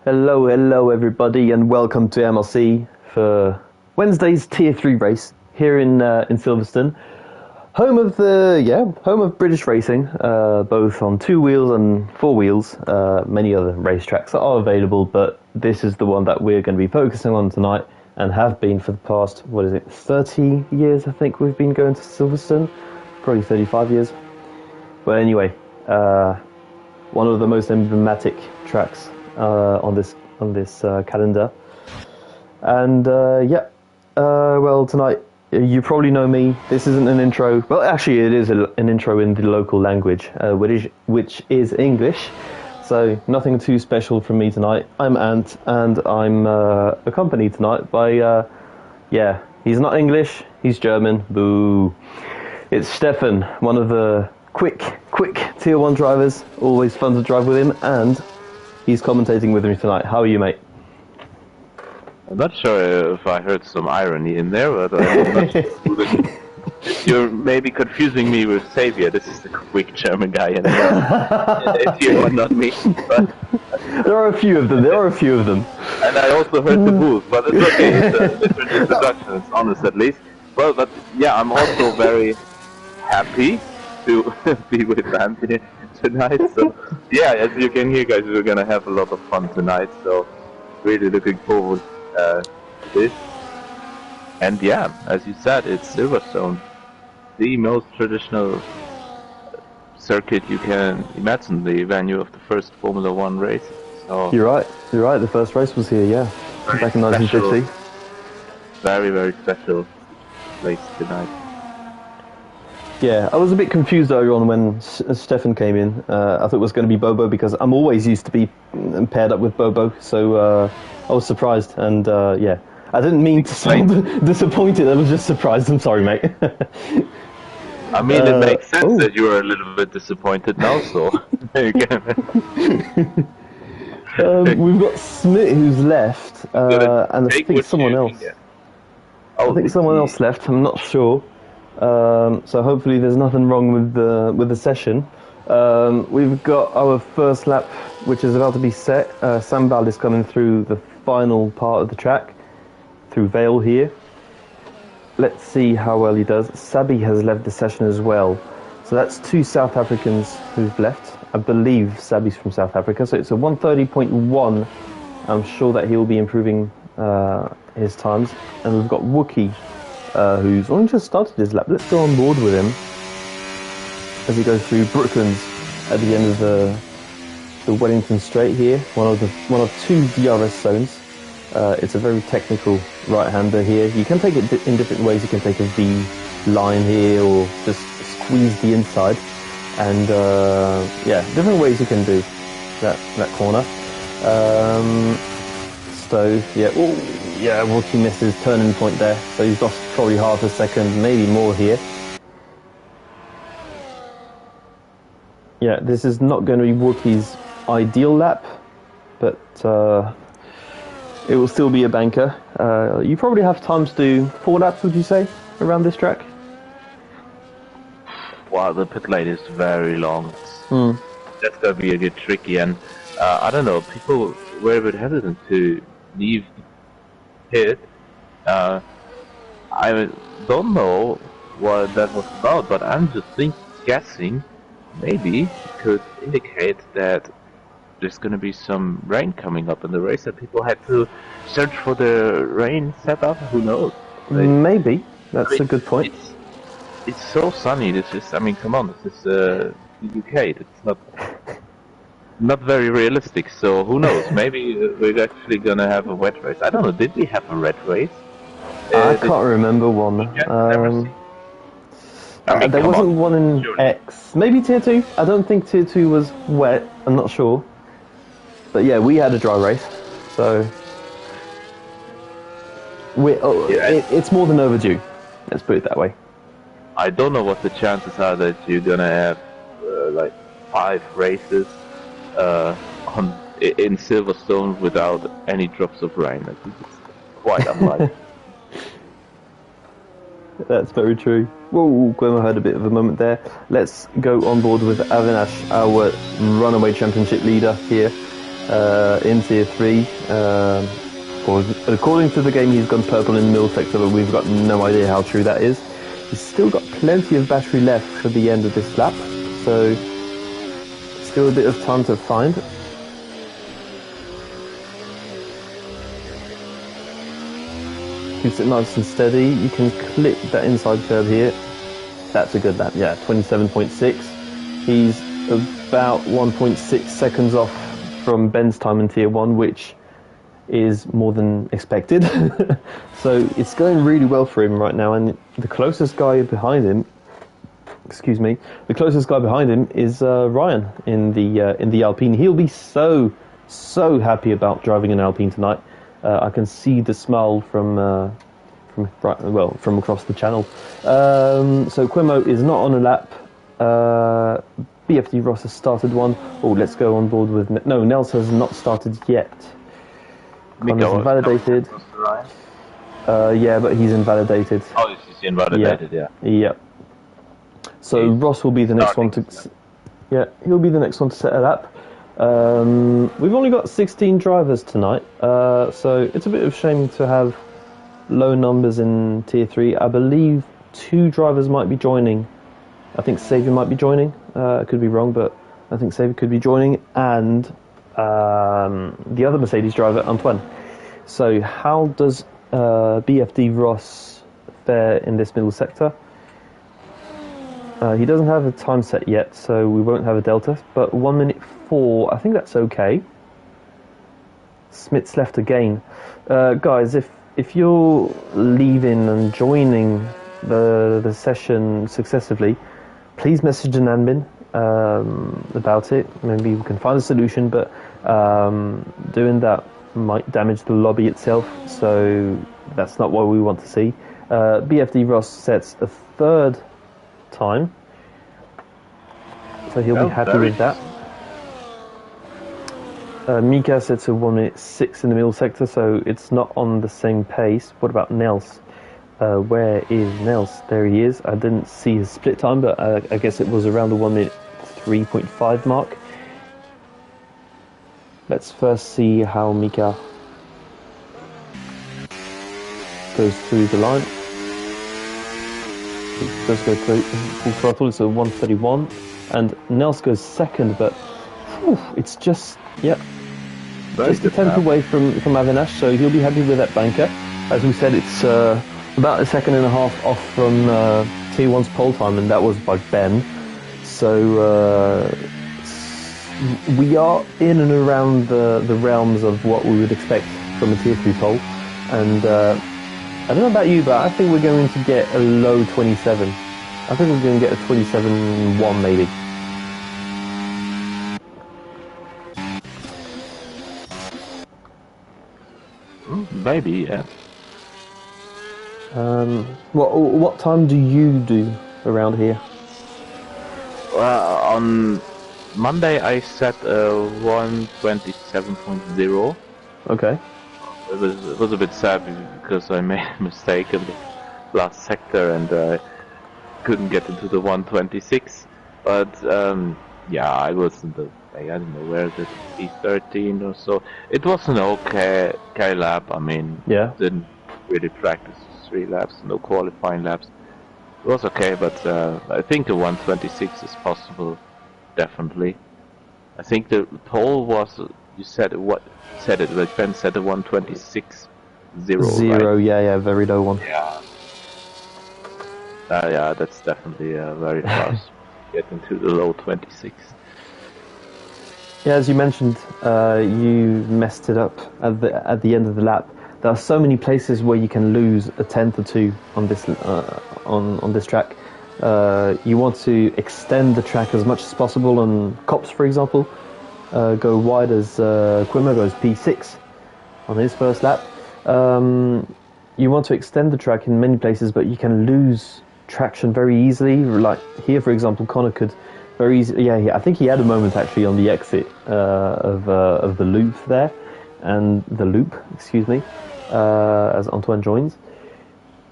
Hello everybody, and welcome to MRC for Wednesday's Tier 3 race here in Silverstone, home of British racing, both on 2 wheels and 4 wheels. Many other racetracks are available, but this is the one that we're going to be focusing on tonight, and have been for the past 30 years. I think we've been going to Silverstone, probably 35 years. But anyway, one of the most emblematic tracks on this calendar. And well, tonight you probably know me. This isn't an intro. Well, actually, it is an intro in the local language, which is English. So nothing too special from me tonight. I'm Ant, and I'm accompanied tonight by he's not English. He's German. Boo! It's Stefan, one of the quick Tier 1 drivers. Always fun to drive with him, and he's commentating with me tonight. How are you, mate? I'm not sure if I heard some irony in there, but I'm not sure. You're maybe confusing me with Xavier. This is the quick German guy, and it's you and not me. But there are a few of them. And I also heard the booth, but it's okay. It's a different introduction. It's honest, at least. Well, but yeah, I'm also very happy to be with Anthony tonight. So yeah, as you can hear, guys, we're gonna have a lot of fun tonight. So really looking forward to this. And yeah, as you said, it's Silverstone, the most traditional circuit you can imagine, the venue of the first Formula One race. So You're right. The first race was here, yeah, back in 1950. Very special place tonight. Yeah, I was a bit confused earlier on when Stefan came in. I thought it was going to be Bobo, because I'm always used to be paired up with Bobo, so I was surprised, and yeah. I didn't mean to sound disappointed, I was just surprised. I'm sorry, mate. I mean, it makes sense that you were a little bit disappointed now, so there you go. We've got Smith who's left, and I think someone else. I think someone else left, I'm not sure. So hopefully there's nothing wrong with the session. We've got our first lap, which is about to be set. Sambal is coming through the final part of the track, through Vale here. Let's see how well he does. Sabi has left the session as well. So that's 2 South Africans who've left. I believe Sabi's from South Africa, so it's a 1:30.1. I'm sure that he'll be improving his times. And we've got Wookie, who's only just started his lap. Let's go on board with him as he goes through Brooklands at the end of the Wellington Straight here, one of 2 DRS zones. It's a very technical right-hander here. You can take it in different ways. You can take a V line here, or just squeeze the inside, and different ways you can do that corner. Wookie missed his turning point there, so he's lost probably half a second, maybe more here. Yeah, this is not going to be Wookie's ideal lap, but it will still be a banker. You probably have time to do 4 laps, would you say, around this track? Wow, the pit lane is very long. That's going to be a bit tricky, and I don't know, people were a bit hesitant to leave the pit. I don't know what that was about, but I'm just guessing maybe it could indicate that there's going to be some rain coming up in the race, and people had to search for the rain setup. Who knows? Maybe. That's a good point. It's so sunny. This is, I mean, come on, this is the UK. It's not very realistic. So who knows? Maybe we're actually going to have a wet race. I don't know. Did we have a red race? I can't remember one. There wasn't one in X. Maybe Tier 2. I don't think Tier 2 was wet. I'm not sure. But yeah, we had a dry race, so it's more than overdue. Let's put it that way. I don't know what the chances are that you're gonna have like 5 races in Silverstone without any drops of rain. I think it's quite unlikely. That's very true. Whoa, Guillermo had a bit of a moment there. Let's go on board with Avinash, our runaway championship leader here. in Tier 3. Or according to the game, he's gone purple in the middle sector, but we've got no idea how true that is. He's still got plenty of battery left for the end of this lap, so still a bit of time to find. Keeps it nice and steady. You can clip that inside curve here. That's a good lap, yeah, 27.6. He's about 1.6 seconds off from Ben's time in Tier 1, which is more than expected. So it's going really well for him right now, and the closest guy behind him, the closest guy behind him is Ryan in the Alpine. He'll be so happy about driving an Alpine tonight. I can see the smile from across the channel. So Quemo is not on a lap. BFD Ross has started one. Oh, let's go on board with... No, Nels has not started yet. Connor's invalidated. Yeah, but he's invalidated. Oh, he's invalidated, yeah. Yeah. So Ross will be the next one to... Yeah, he'll be the next one to set a lap. We've only got 16 drivers tonight, so it's a bit of a shame to have low numbers in Tier 3. I believe 2 drivers might be joining. I think Xavier might be joining. I could be wrong, but I think Xavier could be joining, and the other Mercedes driver, Antoine. So how does BFD Ross fare in this middle sector? He doesn't have a time set yet, so we won't have a delta, but 1 minute 4, I think that's okay. Smith's left again. Guys, if you're leaving and joining the session successively, please message an admin about it. Maybe we can find a solution, but doing that might damage the lobby itself, so that's not what we want to see. BFD Ross sets a 3rd time, so he'll be happy with that. Mika sets a 1 minute 6 in the middle sector, so it's not on the same pace. What about Nels? Where is Nels? There he is. I didn't see his split time, but I guess it was around the 1 minute 3.5 mark. Let's first see how Mika goes through the line. It does go through full throttle, it's a 131, and Nels goes second, but it's just, just a tenth away from Avinash, so he'll be happy with that banker. As we said, it's about a second and a half off from T1's pole time, and that was by Ben. So we are in and around the realms of what we would expect from a Tier 3 pole, and I don't know about you, but I think we're going to get a low 27. I think we're going to get a 27.1 maybe. Maybe, yeah. What time do you do around here? On Monday I set 127.0. Okay. It was a bit sad because I made a mistake in the last sector and couldn't get into the 126. But yeah, I was in the, I don't know where the P13 or so. It was an okay lap. I mean, didn't really practice 3 laps, no qualifying laps. It was okay, but I think the 126 is possible, definitely. I think the pole was, you said what said it, but Ben said the 126.0. Zero, right? yeah, very low one. Yeah. Yeah, that's definitely very fast. Get into the low 26. Yeah, as you mentioned, you messed it up at the end of the lap. There are so many places where you can lose a tenth or two on this on this track. You want to extend the track as much as possible on Cops, for example. Go wide as Quimmer goes P6 on his first lap. You want to extend the track in many places, but you can lose traction very easily. Like here, for example, Connor could very easily. Yeah, I think he had a moment actually on the exit of the loop there, and the loop, excuse me, as Antoine joins.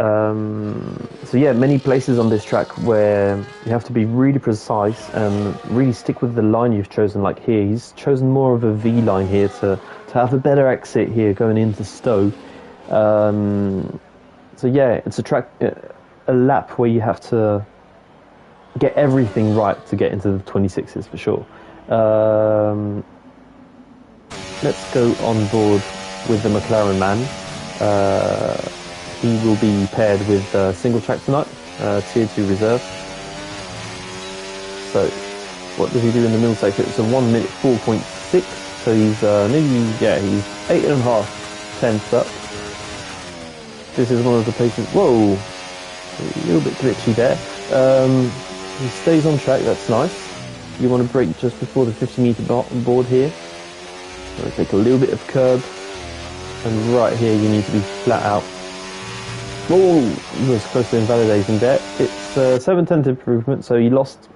So yeah, many places on this track where you have to be really precise and really stick with the line you've chosen. Like here, he's chosen more of a V line here to have a better exit here going into Stowe. So yeah, it's a lap where you have to get everything right to get into the 26s for sure. Let's go on board with the McLaren man. He will be paired with single track tonight, Tier 2 reserve. So, what does he do in the middle sector? It's a 1 minute 4.6, so he's he's 8.5 tenths up. This is one of the places, whoa, a little bit glitchy there. He stays on track, that's nice. You want to brake just before the 50 meter board here. I'm going to take a little bit of curb, and right here you need to be flat out. Oh, he was close to invalidating there. It's a 7/10 improvement, so he lost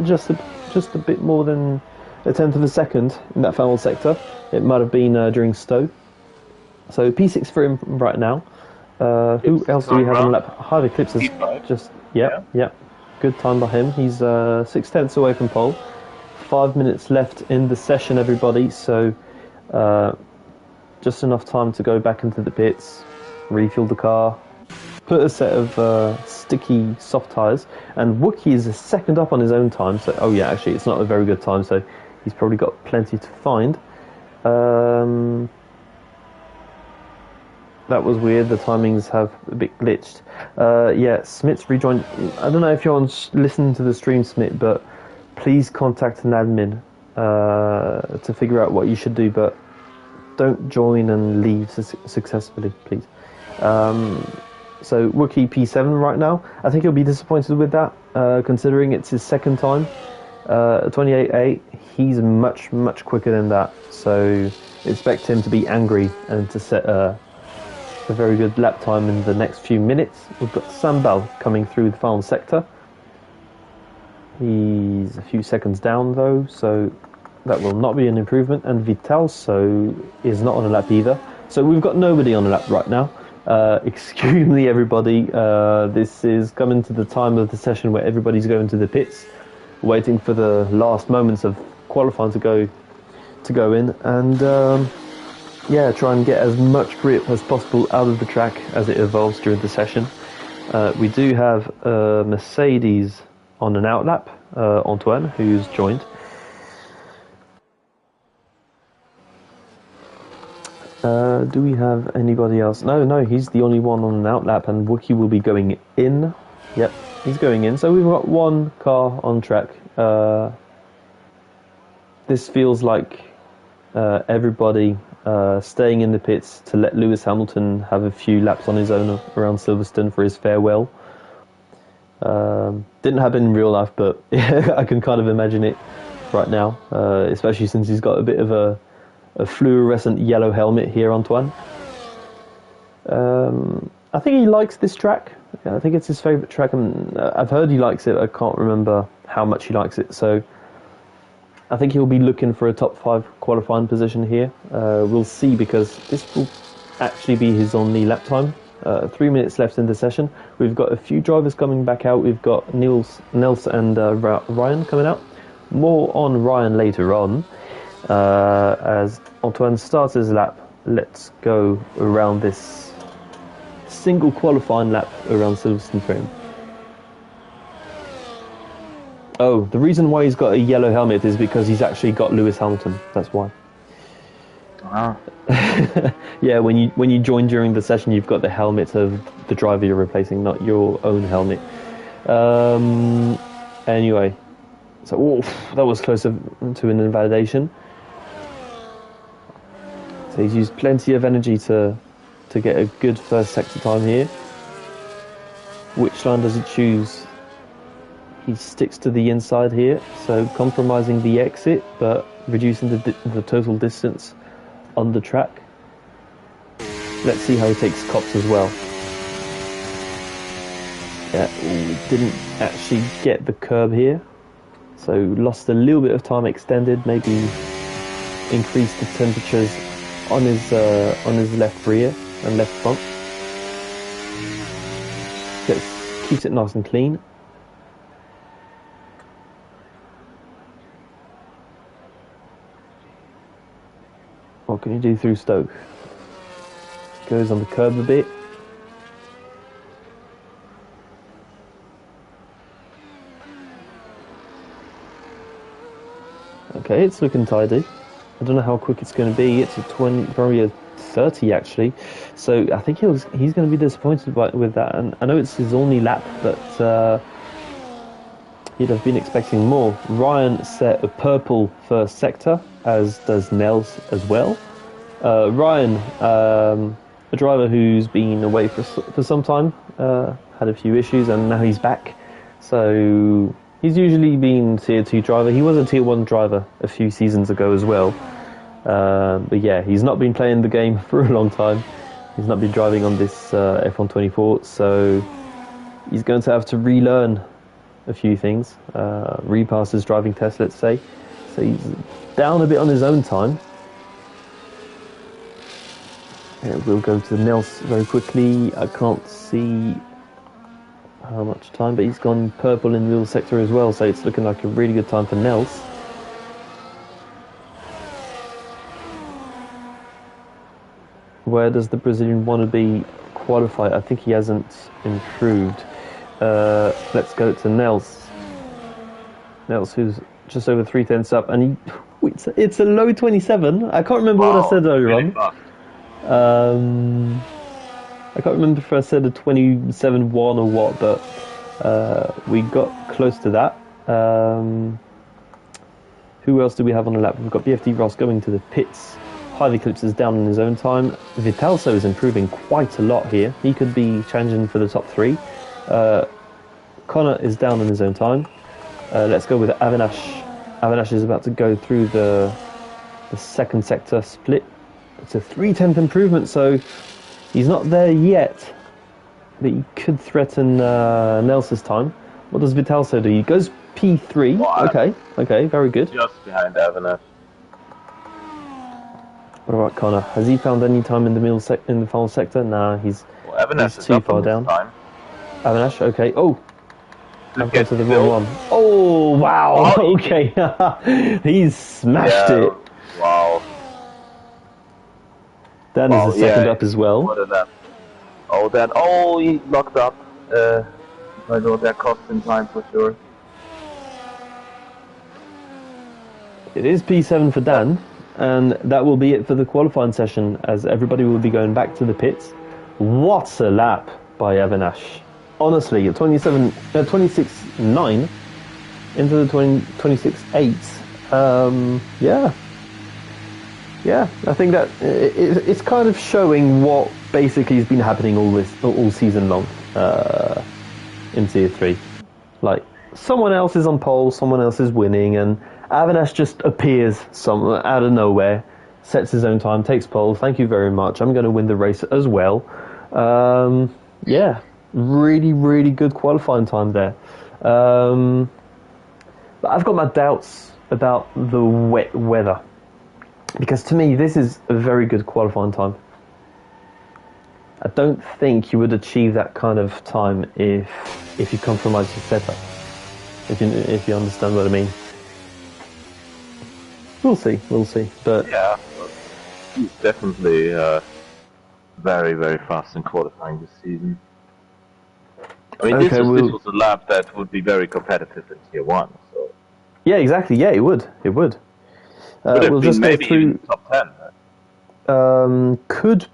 just a bit more than a tenth of a second in that final sector. It might have been during Stowe. So P6 for him right now. Who else do we have on the lap? Hive Eclipse is just yeah. Good time by him. He's 6 tenths away from pole. 5 minutes left in the session, everybody. So just enough time to go back into the pits, refuel the car, put a set of sticky soft tyres, and Wookie is a second up on his own time. So actually it's not a very good time. So he's probably got plenty to find. That was weird, the timings have a bit glitched. Smith's rejoined. I don't know if you're listening to the stream, Smith, but please contact an admin to figure out what you should do, but don't join and leave successfully, please. So Wookie P7 right now. I think he'll be disappointed with that, considering it's his second time. 28.8, he's much, much quicker than that, so expect him to be angry and to set a very good lap time in the next few minutes. We've got Sambal coming through the final sector. He's a few seconds down though, so that will not be an improvement. And Vitalso is not on a lap either. So we've got nobody on a lap right now. Excuse me, everybody. This is coming to the time of the session where everybody's going to the pits, waiting for the last moments of qualifying to go in, and try and get as much grip as possible out of the track as it evolves during the session. We do have Mercedes on an outlap, Antoine, who's joined. Do we have anybody else? No, he's the only one on an outlap, and Wookie will be going in. Yep, he's going in. So we've got one car on track. This feels like everybody staying in the pits to let Lewis Hamilton have a few laps on his own around Silverstone for his farewell. Didn't happen in real life, but I can kind of imagine it right now, especially since he's got a bit of a fluorescent yellow helmet here, Antoine. I think he likes this track. I think it's his favourite track, and I've heard he likes it. I can't remember how much he likes it, so I think he'll be looking for a top 5 qualifying position here. We'll see, because this will actually be his only lap time. 3 minutes left in the session. We've got a few drivers coming back out. We've got Nels and Ryan coming out. More on Ryan later on. As Antoine starts his lap, let's go around this single qualifying lap around Silverstone for him. Oh, the reason why he's got a yellow helmet is because he's actually got Lewis Hamilton. That's why. Wow. Yeah, when you join during the session, you've got the helmet of the driver you're replacing, not your own helmet. Anyway, so that was close to an invalidation. So he's used plenty of energy to get a good first sector time here. Which line does he choose? He sticks to the inside here, so compromising the exit, but reducing the total distance on the track. Let's see how he takes cops as well. Yeah, didn't actually get the curb here, so lost a little bit of time, extended, maybe increased the temperatures on his left rear and left front. Keeps it nice and clean. What can you do through Stoke? Goes on the curb a bit. Okay, it's looking tidy. I don't know how quick it's going to be. It's a 20, probably a 30 actually. So I think he's going to be disappointed with that. And I know it's his only lap, but he'd have been expecting more. Ryan set a purple first sector, as does Nels as well. Ryan, a driver who's been away for some time, had a few issues, and now he's back. So he's usually been tier 2 driver. He was a tier 1 driver a few seasons ago as well. But yeah, he's not been playing the game for a long time. He's not been driving on this F124, so he's going to have to relearn a few things. Repass his driving test, let's say. So he's down a bit on his own time. We'll go to Nels very quickly. I can't see how much time, but he's gone purple in the middle sector as well, so it's looking like a really good time for Nels. Where does the Brazilian want to be qualified? I think he hasn't improved. Let's go to Nels. Nels, who's just over 3/10 up, and it's a low 27. I can't remember what I said earlier on. I can't remember if I said a 27.1 or what, but we got close to that. Who else do we have on the lap? We've got BFD Ross going to the pits. Hive Eclipse is down in his own time. Vitalso is improving quite a lot here. He could be challenging for the top 3. Connor is down in his own time. Let's go with Avinash. Avinash is about to go through the second sector split. It's a 3/10 improvement, so he's not there yet, but he could threaten Nels's time. What does Vitalso do? He goes P3. Wow. Okay, very good. Just behind Avinash. What about Connor? Has he found any time in the in the final sector? Nah, he's too far down. Avinash, okay. Oh, I've gone to the wrong one. Oh, wow. Oh, okay, he's smashed it. Wow. Dan is a second up as well. What is that? Oh, Dan. Oh, he locked up. I know that cost him time for sure. It is P7 for Dan, and that will be it for the qualifying session, as everybody will be going back to the pits. What a lap by Avinash. Honestly, 26.9 into the 26.8. Yeah, I think that it's kind of showing what basically has been happening all season long in Tier 3. Like, someone else is on pole, someone else is winning, and Avinash just appears out of nowhere, sets his own time, takes pole. Thank you very much. I'm going to win the race as well. Yeah, really, really good qualifying time there. But I've got my doubts about the wet weather. Because to me, this is a very good qualifying time. I don't think you would achieve that kind of time if you compromise your setup. If you understand what I mean. We'll see. But yeah, he's definitely very, very fast in qualifying this season. I mean, this was a lap that would be very competitive in Tier 1. So. Yeah, exactly. Yeah, it would. We'll just go through top 10. Could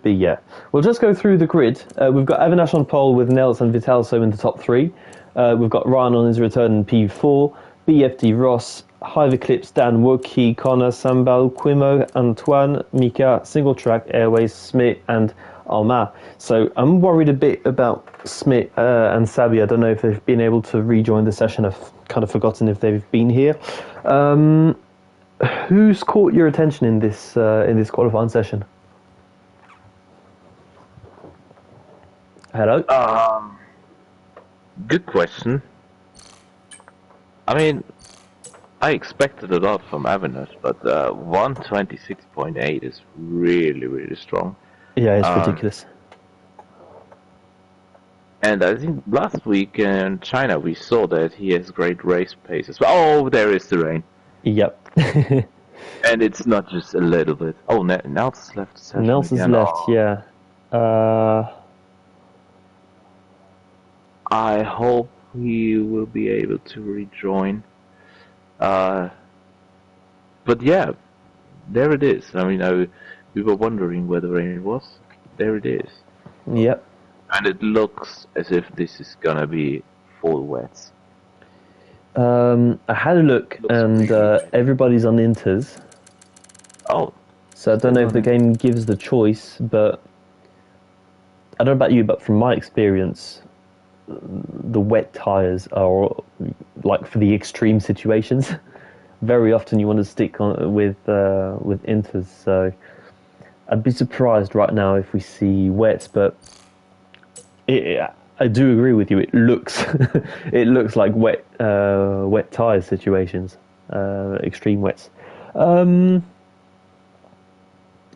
be, yeah. We'll just go through the grid. We've got Avinash on pole with Nels and Vitalso in the top 3. We've got Ryan on his return in P4, BFD Ross, Hive Eclipse, Dan Wookie, Connor, Sambal, Quimo, Antoine, Mika, Single Track, Airways, Smith, and Alma. So I'm worried a bit about Smith and Sabi. I don't know if they've been able to rejoin the session. I've kind of forgotten if they've been here. Who's caught your attention in this qualifying session? Hello? Good question. I mean, I expected a lot from Avinash, but 126.8 is really, really strong. Yeah, it's ridiculous. And I think last week in China we saw that he has great race pace as well. Oh, there is the rain. Yep. And it's not just a little bit. Oh, Nelson's left the session Nelson's again. left, Oh, yeah. I hope he will be able to rejoin. But yeah, there it is. I mean, we were wondering where the rain was. There it is. Yep. And it looks as if this is gonna be full wets. I had a look, and everybody's on inters. Oh. So I don't know if the game gives the choice, but I don't know about you, but from my experience, the wet tires are like for the extreme situations. Very often you want to stick on with inters. So I'd be surprised right now if we see wets, but I do agree with you. It looks it looks like wet tire situations, extreme wets.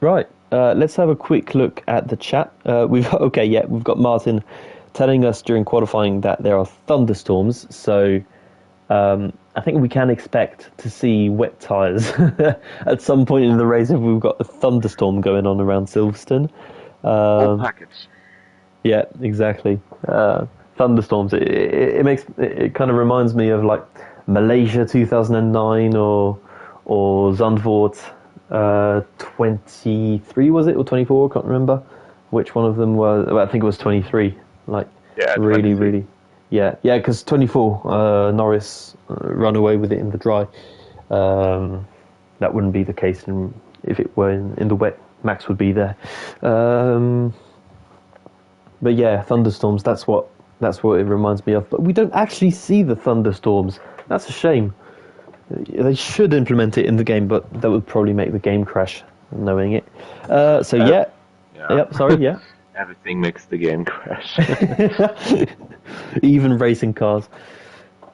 Right. Let's have a quick look at the chat. We've got Martin telling us during qualifying that there are thunderstorms. So I think we can expect to see wet tyres at some point in the race if we've got a thunderstorm going on around Silverstone. Whole package. Yeah, exactly. Thunderstorms. It kind of reminds me of like Malaysia 2009 or Zandvoort 23 was it, or 24? I can't remember which one of them was. Well, I think it was 23. Like yeah, really, 23. really. Yeah, because 24 Norris run away with it in the dry. That wouldn't be the case if it were in the wet. Max would be there. But yeah, thunderstorms. That's what it reminds me of. But we don't actually see the thunderstorms. That's a shame. They should implement it in the game, but that would probably make the game crash, knowing it. Yep, sorry, yeah. Everything makes the game crash. Even racing cars,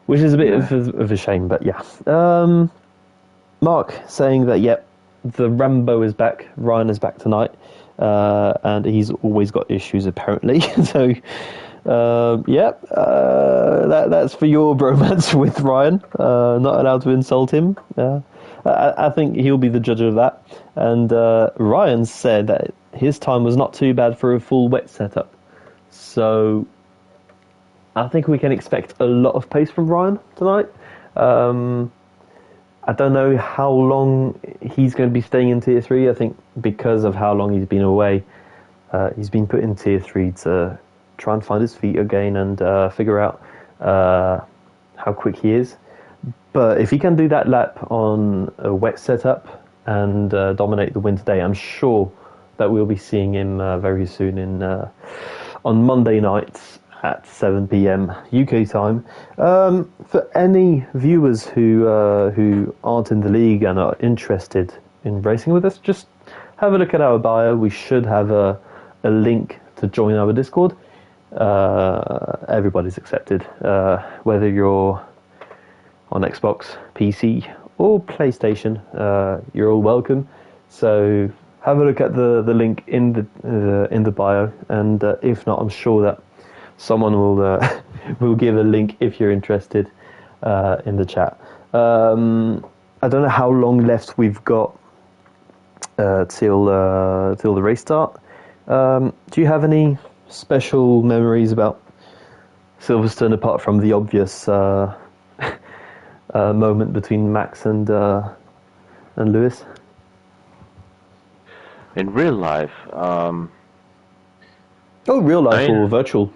which is a bit of a shame, but yeah. Mark saying that, yep, the Rambo is back, Ryan is back tonight, and he's always got issues apparently, so... that's for your bromance with Ryan. Not allowed to insult him. I think he'll be the judge of that. And Ryan said that his time was not too bad for a full wet setup. So I think we can expect a lot of pace from Ryan tonight. I don't know how long he's going to be staying in Tier 3. I think because of how long he's been away, he's been put in Tier 3 to try and find his feet again and figure out how quick he is. But if he can do that lap on a wet setup and dominate the win today, I'm sure that we'll be seeing him very soon on Monday nights at 7 p.m. UK time. For any viewers who aren't in the league and are interested in racing with us, just have a look at our bio. We should have a link to join our Discord. Everybody's accepted, whether you're on Xbox, PC, or PlayStation. You're all welcome. So have a look at the link in the bio, and if not, I'm sure that someone will give a link if you're interested in the chat. I don't know how long left we've got till the race start. Do you have any special memories about Silverstone apart from the obvious moment between Max and Lewis? In real life, real life or virtual?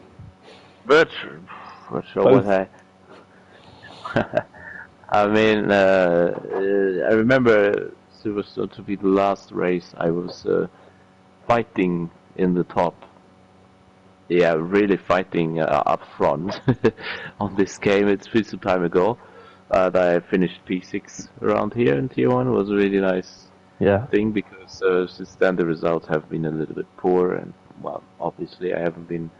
Virtual. Both. What I mean, I remember Silverstone to be the last race. I was fighting in the top. Yeah, really fighting up front on this game. It's been some time ago. I finished P6 around here in Tier 1. It was a really nice thing because since then the results have been a little bit poor, and well, obviously I haven't been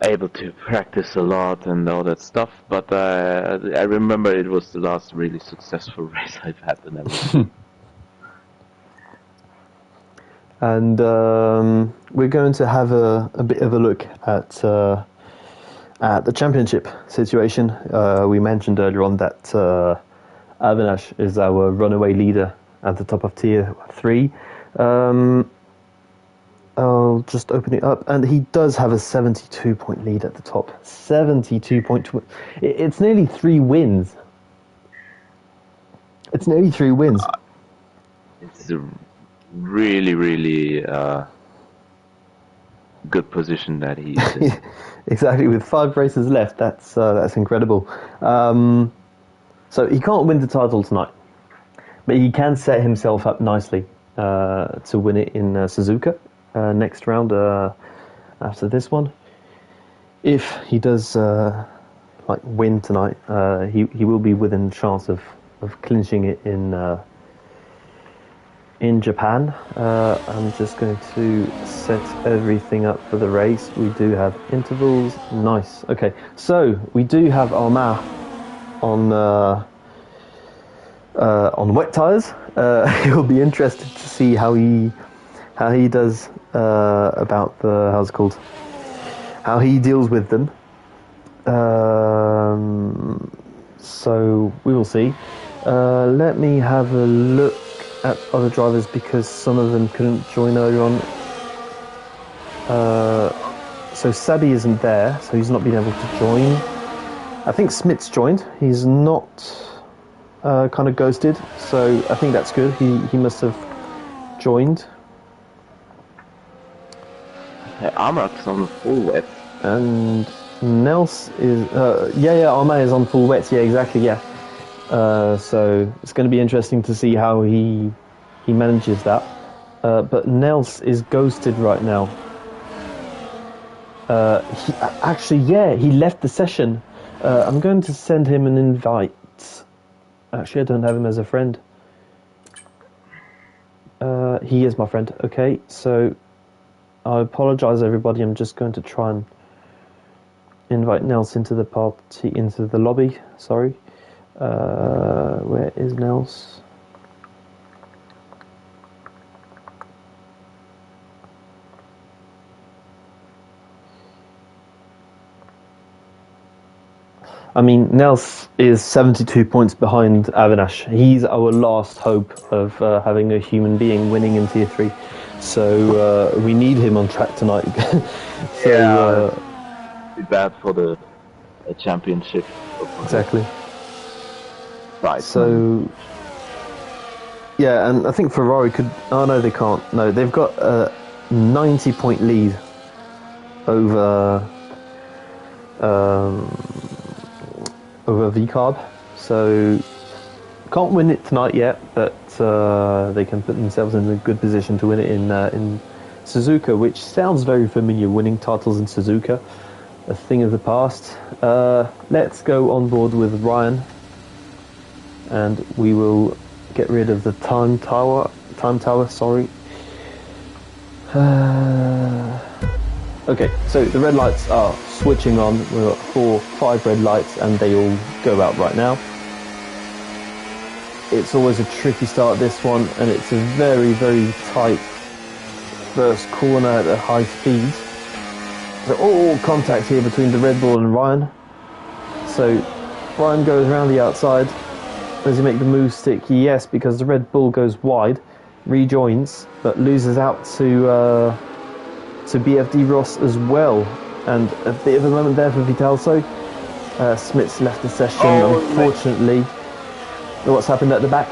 able to practice a lot and all that stuff, but I remember it was the last really successful race I've had and everything. and we're going to have a bit of a look at the championship situation. We mentioned earlier on that Avinash is our runaway leader at the top of Tier 3. I'll just open it up, and he does have a 72-point lead at the top. 72.2. It's nearly 3 wins. It's nearly 3 wins. It's a really, really good position that he's in. Exactly, with 5 races left, that's incredible. So he can't win the title tonight, but he can set himself up nicely to win it in Suzuka next round after this one. If he does win tonight, he will be within chance of clinching it in Japan. I'm just going to set everything up for the race. We do have intervals. Nice. Okay, so we do have Armand on wet tires. It'll be interesting to see how he does about the how he deals with them. So we will see. Let me have a look at other drivers because some of them couldn't join earlier on. So Sabi isn't there, so he's not been able to join. I think Smith's joined. He's not kind of ghosted, so I think that's good. He must have joined. Amark's on full wet. And Nels is Armand is on full wets. Yeah, exactly. Yeah. So it's going to be interesting to see how he manages that. But Nels is ghosted right now. He left the session. I'm going to send him an invite. Actually, I don't have him as a friend. He is my friend. Okay, so I apologize, everybody. I'm just going to try and invite Nels into the party, into the lobby. Sorry. Where is Nels? I mean, Nels is 72 points behind Avinash. He's our last hope of having a human being winning in Tier 3. So we need him on track tonight. Be bad for the championship. Exactly. Right. So, yeah, and I think Ferrari could... Oh, no, they can't. No, they've got a 90-point lead over VCarb. So, can't win it tonight yet, but they can put themselves in a good position to win it in Suzuka, which sounds very familiar, winning titles in Suzuka. A thing of the past. Let's go on board with Ryan, and we will get rid of the time tower. Sorry. Okay, so the red lights are switching on. We've got 5 red lights, and they all go out right now. It's always a tricky start, this one, and it's a very, very tight first corner at a high speed. So all contact here between the Red Bull and Ryan. So Ryan goes around the outside. Does he make the move stick? Yes, because the Red Bull goes wide, rejoins, but loses out to BFD Ross as well. And a bit of a moment there for Vitalso. Smith's left the session, unfortunately. What's happened at the back?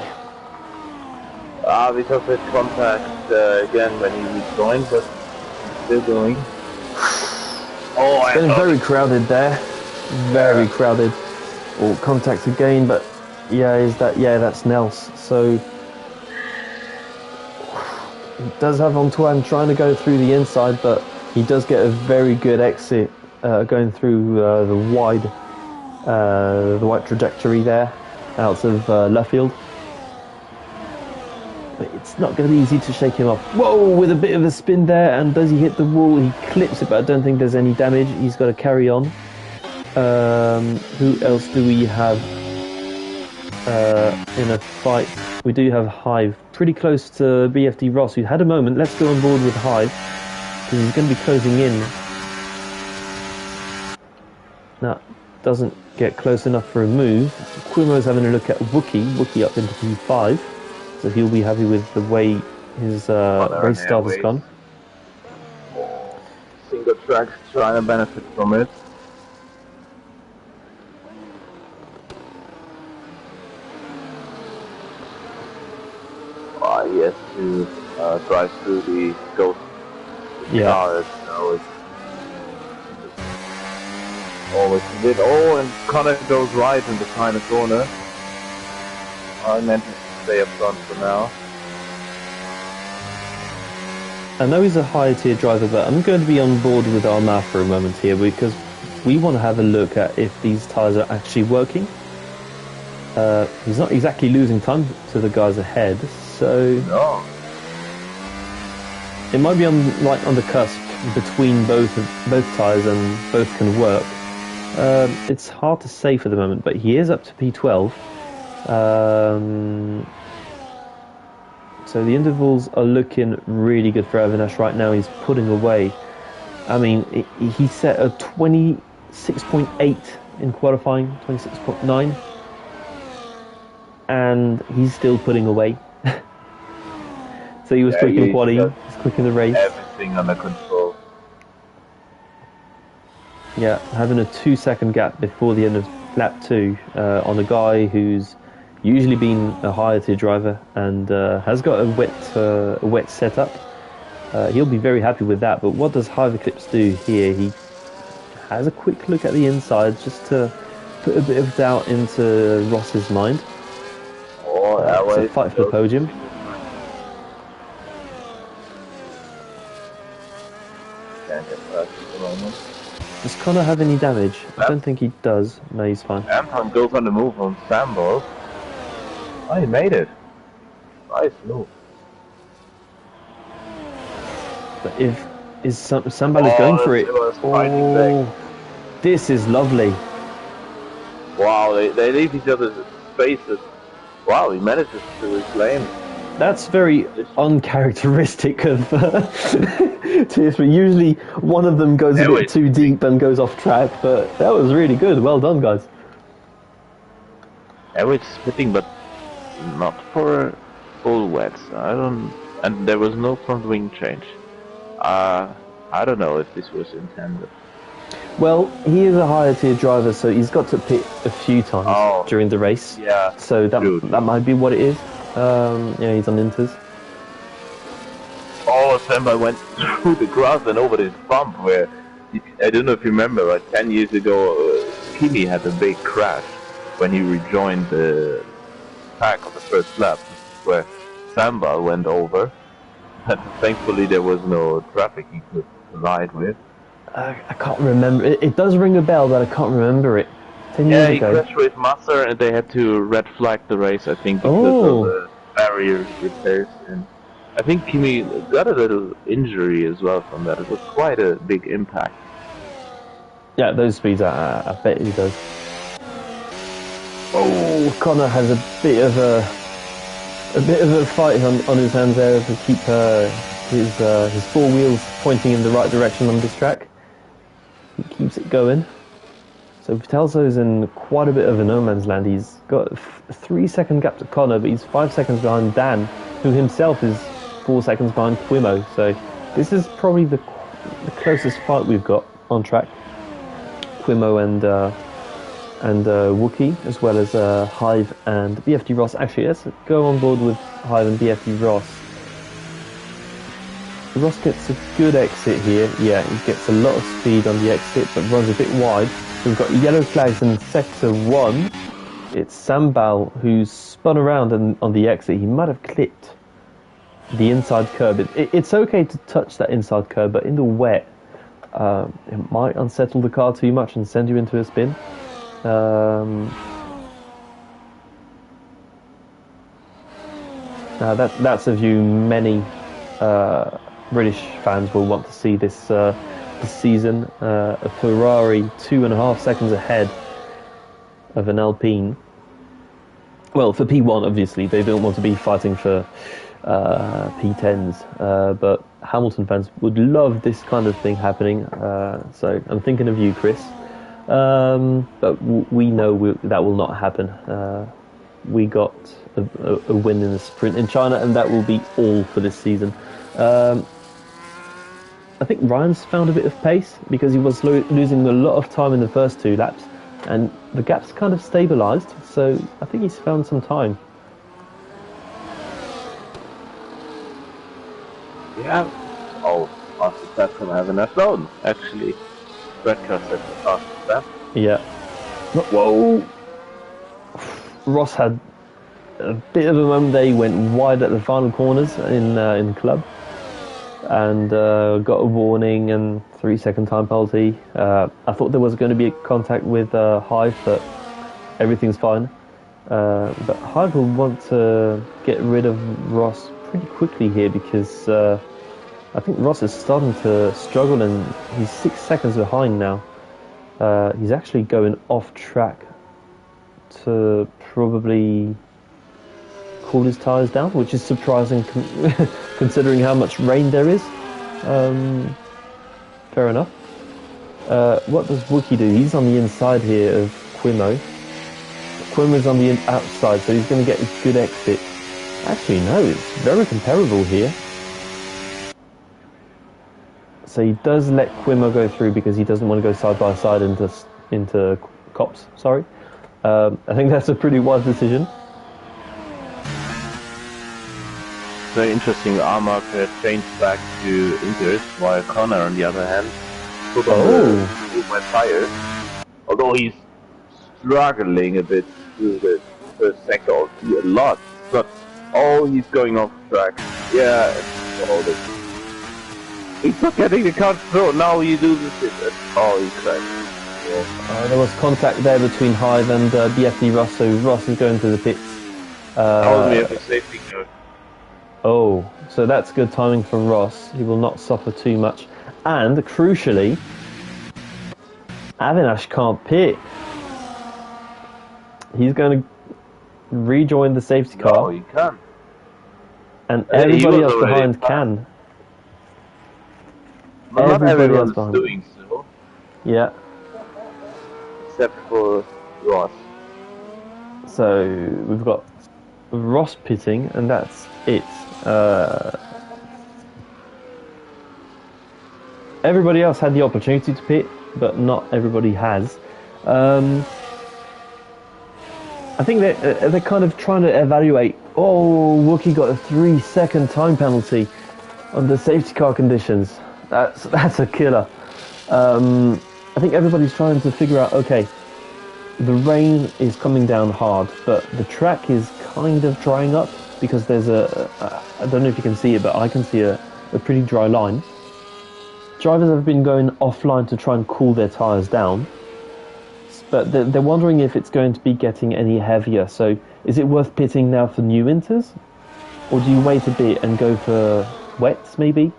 Because of contact again when he rejoined, but still going. It's getting very crowded there. Very crowded. Or contact again, but that's Nels. So he does have Antoine trying to go through the inside, but he does get a very good exit going through the wide trajectory there out of Luffield. But it's not going to be easy to shake him off. Whoa, with a bit of a spin there, and does he hit the wall? He clips it, but I don't think there's any damage. He's got to carry on. Who else do we have? in a fight. We do have Hive pretty close to BFD Ross, who had a moment. Let's go on board with Hive, because he's going to be closing in. Now, doesn't get close enough for a move. Quimo's having a look at Wookie. Wookie up into P5, so he'll be happy with the way his race start has gone. Single track trying to benefit from it. He has to drive through the ghost cars, so it's always a bit. Oh, and Connor goes right in the final corner. I meant to stay up front for now. I know he's a higher tier driver, but I'm going to be on board with our math for a moment here, because we want to have a look at if these tyres are actually working. He's not exactly losing time to the guys ahead, so no. It might be on the cusp between both tyres and both can work. It's hard to say for the moment, but he is up to P12. So the intervals are looking really good for Avinash right now. He's putting away. I mean, he set a 26.8 in qualifying, 26.9. And he's still putting away. So he was quick in quali, he's quick in the race. Everything under control. Yeah, having a 2-second gap before the end of lap 2 on a guy who's usually been a higher tier driver and has got a wet setup. He'll be very happy with that. But what does Hive Eclipse do here? He has a quick look at the inside just to put a bit of doubt into Ross's mind. It's a fight for the podium. Can't get past at the moment. Does Connor have any damage? I don't think he does. No, he's fine. Anton goes on the move on Sambal. Oh, he made it. Nice move. But Sambal is going for it. Oh, this is lovely. Wow, they leave each other's spaces. Wow, he manages to reclaim. That's very uncharacteristic of Tier 3. Usually one of them goes a bit too deep and goes off track, but that was really good. Well done, guys. Average spitting, but not for full wets. And there was no front wing change. I don't know if this was intended. Well, he is a higher tier driver, so he's got to pit a few times during the race. Yeah. So that might be what it is. Yeah, he's on inters. All of them I went through the grass and over this bump where, I don't know if you remember, like 10 years ago, Kimi had a big crash when he rejoined the pack on the first lap, where Samba went over. And thankfully there was no traffic he could collide with. I can't remember. It does ring a bell, but I can't remember it. 10 years ago. Yeah, he crashed with Massa and they had to red flag the race, I think, because of the barrier repairs. And I think Kimi got a little injury as well from that. It was quite a big impact. Yeah, those speeds, I bet he does. Oh, Connor has a bit of a fight on his hands there to keep his four wheels pointing in the right direction on this track. He keeps it going. So Vitelso's in quite a bit of a no man's land. He's got a 3-second gap to Connor, but he's 5 seconds behind Dan, who himself is 4 seconds behind Quimo. So this is probably the closest fight we've got on track. Quimo and Wookie, as well as Hive and BFD Ross. Actually, let's go on board with Hive and BFD Ross. Ross gets a good exit here. Yeah, he gets a lot of speed on the exit, but runs a bit wide. So we've got yellow flags in sector 1. It's Sambal who's spun around on the exit. He might have clipped the inside curb. It's okay to touch that inside curb, but in the wet, it might unsettle the car too much and send you into a spin. Now that's a view many British fans will want to see this season. A Ferrari 2.5 seconds ahead of an Alpine. Well, for P1, obviously, they don't want to be fighting for P10s, but Hamilton fans would love this kind of thing happening. So I'm thinking of you, Chris. But we know that will not happen. We got a win in the sprint in China, and that will be all for this season. I think Ryan's found a bit of pace because he was losing a lot of time in the first 2 laps, and the gap's kind of stabilised, so I think he's found some time. Yeah. Oh, fastest lap from having a zone, actually. Redcar said the fastest lap. Yeah. Whoa! Ross had a bit of a moment there. He went wide at the final corners in club, and got a warning and 3-second time penalty. I thought there was going to be a contact with Hive, but everything's fine. But Hive will want to get rid of Ross pretty quickly here because I think Ross is starting to struggle, and he's 6 seconds behind now. He's actually going off track to probably cool his tyres down, which is surprising considering how much rain there is. Fair enough. What does Wookie do? He's on the inside here of Quimo. Quimo's on the outside, so he's going to get a good exit. Actually, no, it's very comparable here. So he does let Quimo go through because he doesn't want to go side by side into cops. Sorry. I think that's a pretty wise decision. Very interesting. Armag changed back to Ingers, while Connor, on the other hand, put on the wet tire. Although he's struggling a bit through the first sector, a lot. But he's going off track. Yeah, he's not getting the car through. Now he loses it. He crashed. Yeah. There was contact there between Hive and BFD Ross, so Ross is going to the pits. We have a safety car. Oh, so that's good timing for Ross. He will not suffer too much. And, crucially, Avinash can't pit. He's going to rejoin the safety car. No, he can't. And everybody else behind can. But not everyone's doing so. Yeah. Except for Ross. So, we've got Ross pitting, and that's it. Everybody else had the opportunity to pit, but not everybody has. I think they're kind of trying to evaluate. Wookie got a 3-second time penalty under safety car conditions. That's a killer. I think everybody's trying to figure out. Okay, the rain is coming down hard, but the track is kind of drying up because there's I don't know if you can see it, but I can see a pretty dry line. Drivers have been going offline to try and cool their tyres down, but they're wondering if it's going to be getting any heavier. So is it worth pitting now for new winters, or do you wait a bit and go for wets maybe?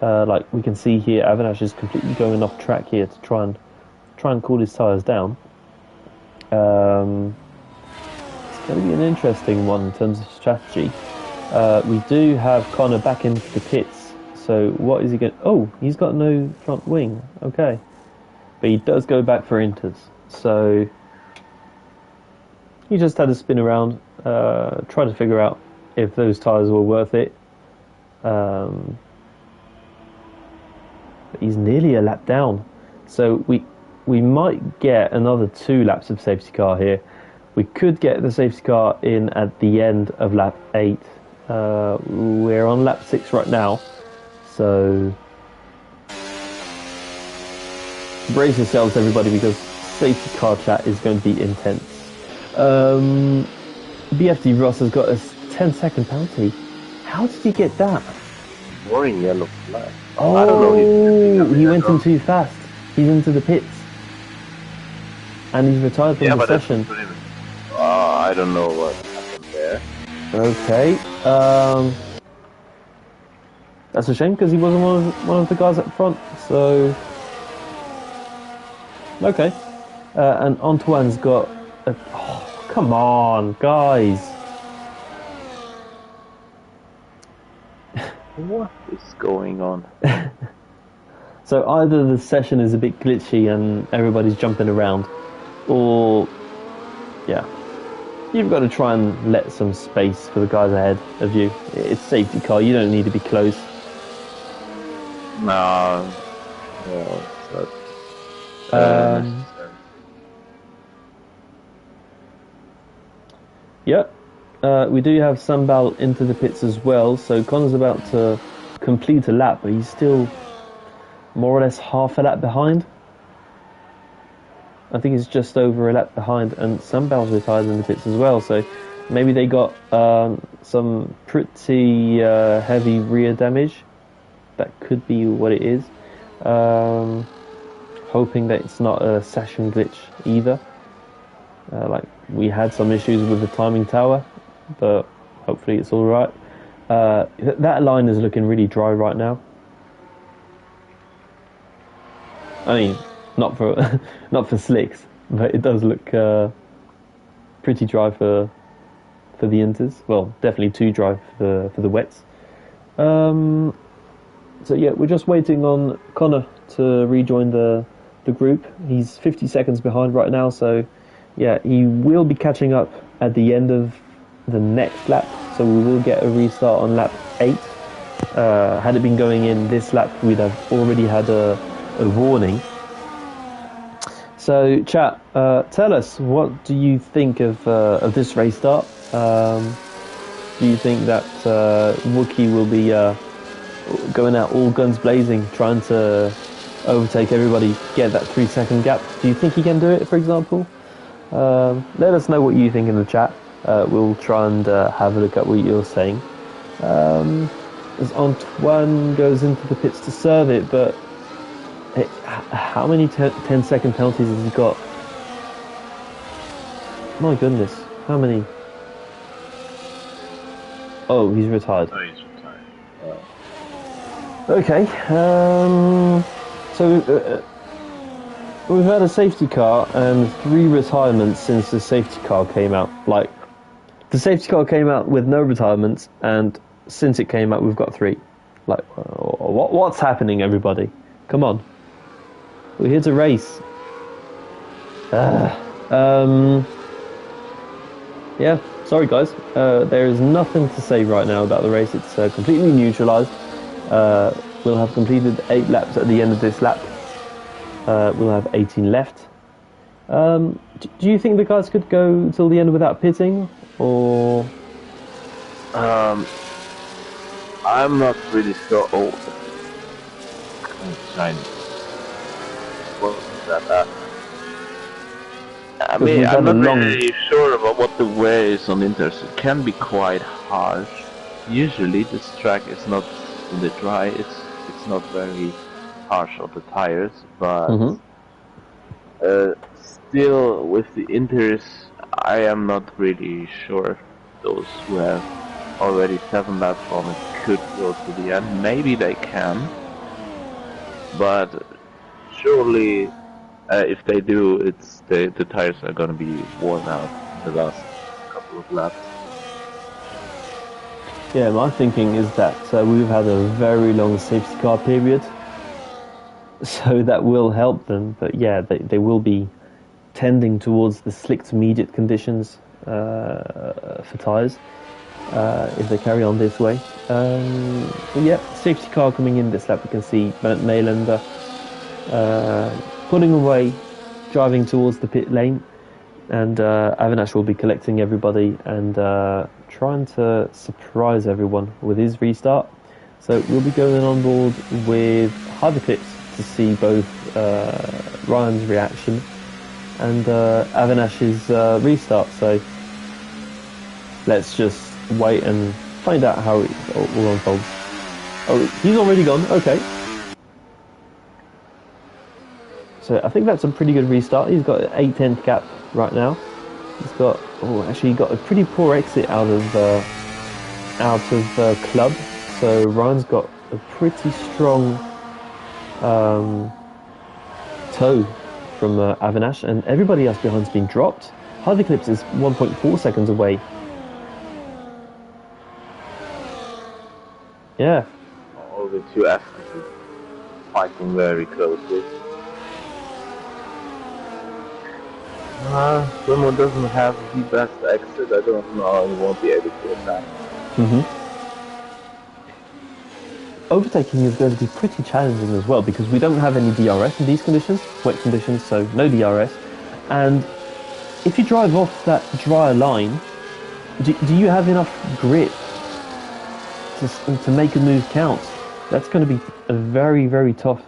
Like we can see here, Avinash is completely going off track here to try and cool his tyres down. It's going to be an interesting one in terms of strategy. We do have Connor back into the pits. So what is he going? He's got no front wing. Okay, but he does go back for inters. So he just had to spin around, try to figure out if those tyres were worth it. But he's nearly a lap down. So we might get another 2 laps of safety car here. We could get the safety car in at the end of lap 8. We're on lap 6 right now. So brace yourselves, everybody, because safety car chat is going to be intense. BFD Ross has got a 10-second penalty. How did he get that? Boring yellow flag. I don't know. He went in too fast. He's into the pits. And he's retired from the session. I don't know what happened there. Okay. That's a shame because he wasn't one of the guys up front. So. Okay. And Antoine's got Come on, guys. What is going on? So either the session is a bit glitchy and everybody's jumping around, or yeah, you've got to try and let some space for the guys ahead of you. It's safety car, you don't need to be close. No, it's not necessary. Yep. We do have Sambal into the pits as well, so Connor's about to complete a lap, but he's still more or less half a lap behind. I think he's just over a lap behind, and Sambal's retired in the pits as well, so maybe they got some pretty heavy rear damage. That could be what it is. Hoping that it's not a session glitch either. Like we had some issues with the timing tower, but hopefully it's all right. That line is looking really dry right now. I mean, not for not for slicks, but it does look pretty dry for the inters. Well, definitely too dry for the wets. So yeah, we're just waiting on Connor to rejoin the group. He's 50 seconds behind right now, so yeah, he will be catching up at the end of the next lap. So we will get a restart on lap 8. Had it been going in this lap, we'd have already had a warning. So chat, tell us, what do you think of this race start? Do you think that Wookie will be going out all guns blazing, trying to overtake everybody, get that 3-second gap? Do you think he can do it, for example? Let us know what you think in the chat. We'll try and have a look at what you're saying. As Antoine goes into the pits to serve it, but how many 10-second penalties has he got? My goodness, how many? Oh, he's retired. Oh, he's retired. Okay, so we've had a safety car and 3 retirements since the safety car came out. Like, the safety car came out with no retirements, and since it came out, we've got 3. Like, what's happening, everybody? Come on. We're here to race. Yeah, sorry guys. There is nothing to say right now about the race. It's completely neutralised. We'll have completed 8 laps at the end of this lap. We'll have 18 left. Do you think the guys could go till the end without pitting, or? I'm not really sure. Oh, shiny. What was that? I mean, I'm not really sure about what the wear is on Inters. It can be quite harsh. Usually, this track is not in the dry. It's not very harsh on the tires, but still with the Inters, I am not really sure. Those who have already 7 laps on it could go to the end. Maybe they can, but surely if they do, it's the tires are gonna be worn out in the last couple of laps. Yeah, my thinking is that we've had a very long safety car period, so that will help them. But yeah, they will be tending towards the slick to mediate conditions for tyres if they carry on this way. Yeah, safety car coming in this lap. We can see Bennett Maylander pulling away, driving towards the pit lane, and Avinash will be collecting everybody and trying to surprise everyone with his restart. So we'll be going on board with Hyperclips to see both Ryan's reaction and Avinash's restart. So let's just wait and find out how it all unfolds. Oh, he's already gone. Okay. So I think that's a pretty good restart. He's got an 8/10 gap right now. He's got he got a pretty poor exit out of club. So Ryan's got a pretty strong toe from Avinash, and everybody else behind's been dropped. Hard Eclipse is 1.4 seconds away. Yeah. All the two F16s fighting very closely. Someone doesn't have the best exit. I don't know. He won't be able to attack. Overtaking is going to be pretty challenging as well because we don't have any DRS in these conditions, wet conditions, so no DRS. And if you drive off that dry line, do you have enough grip to make a move count? That's going to be a very, very tough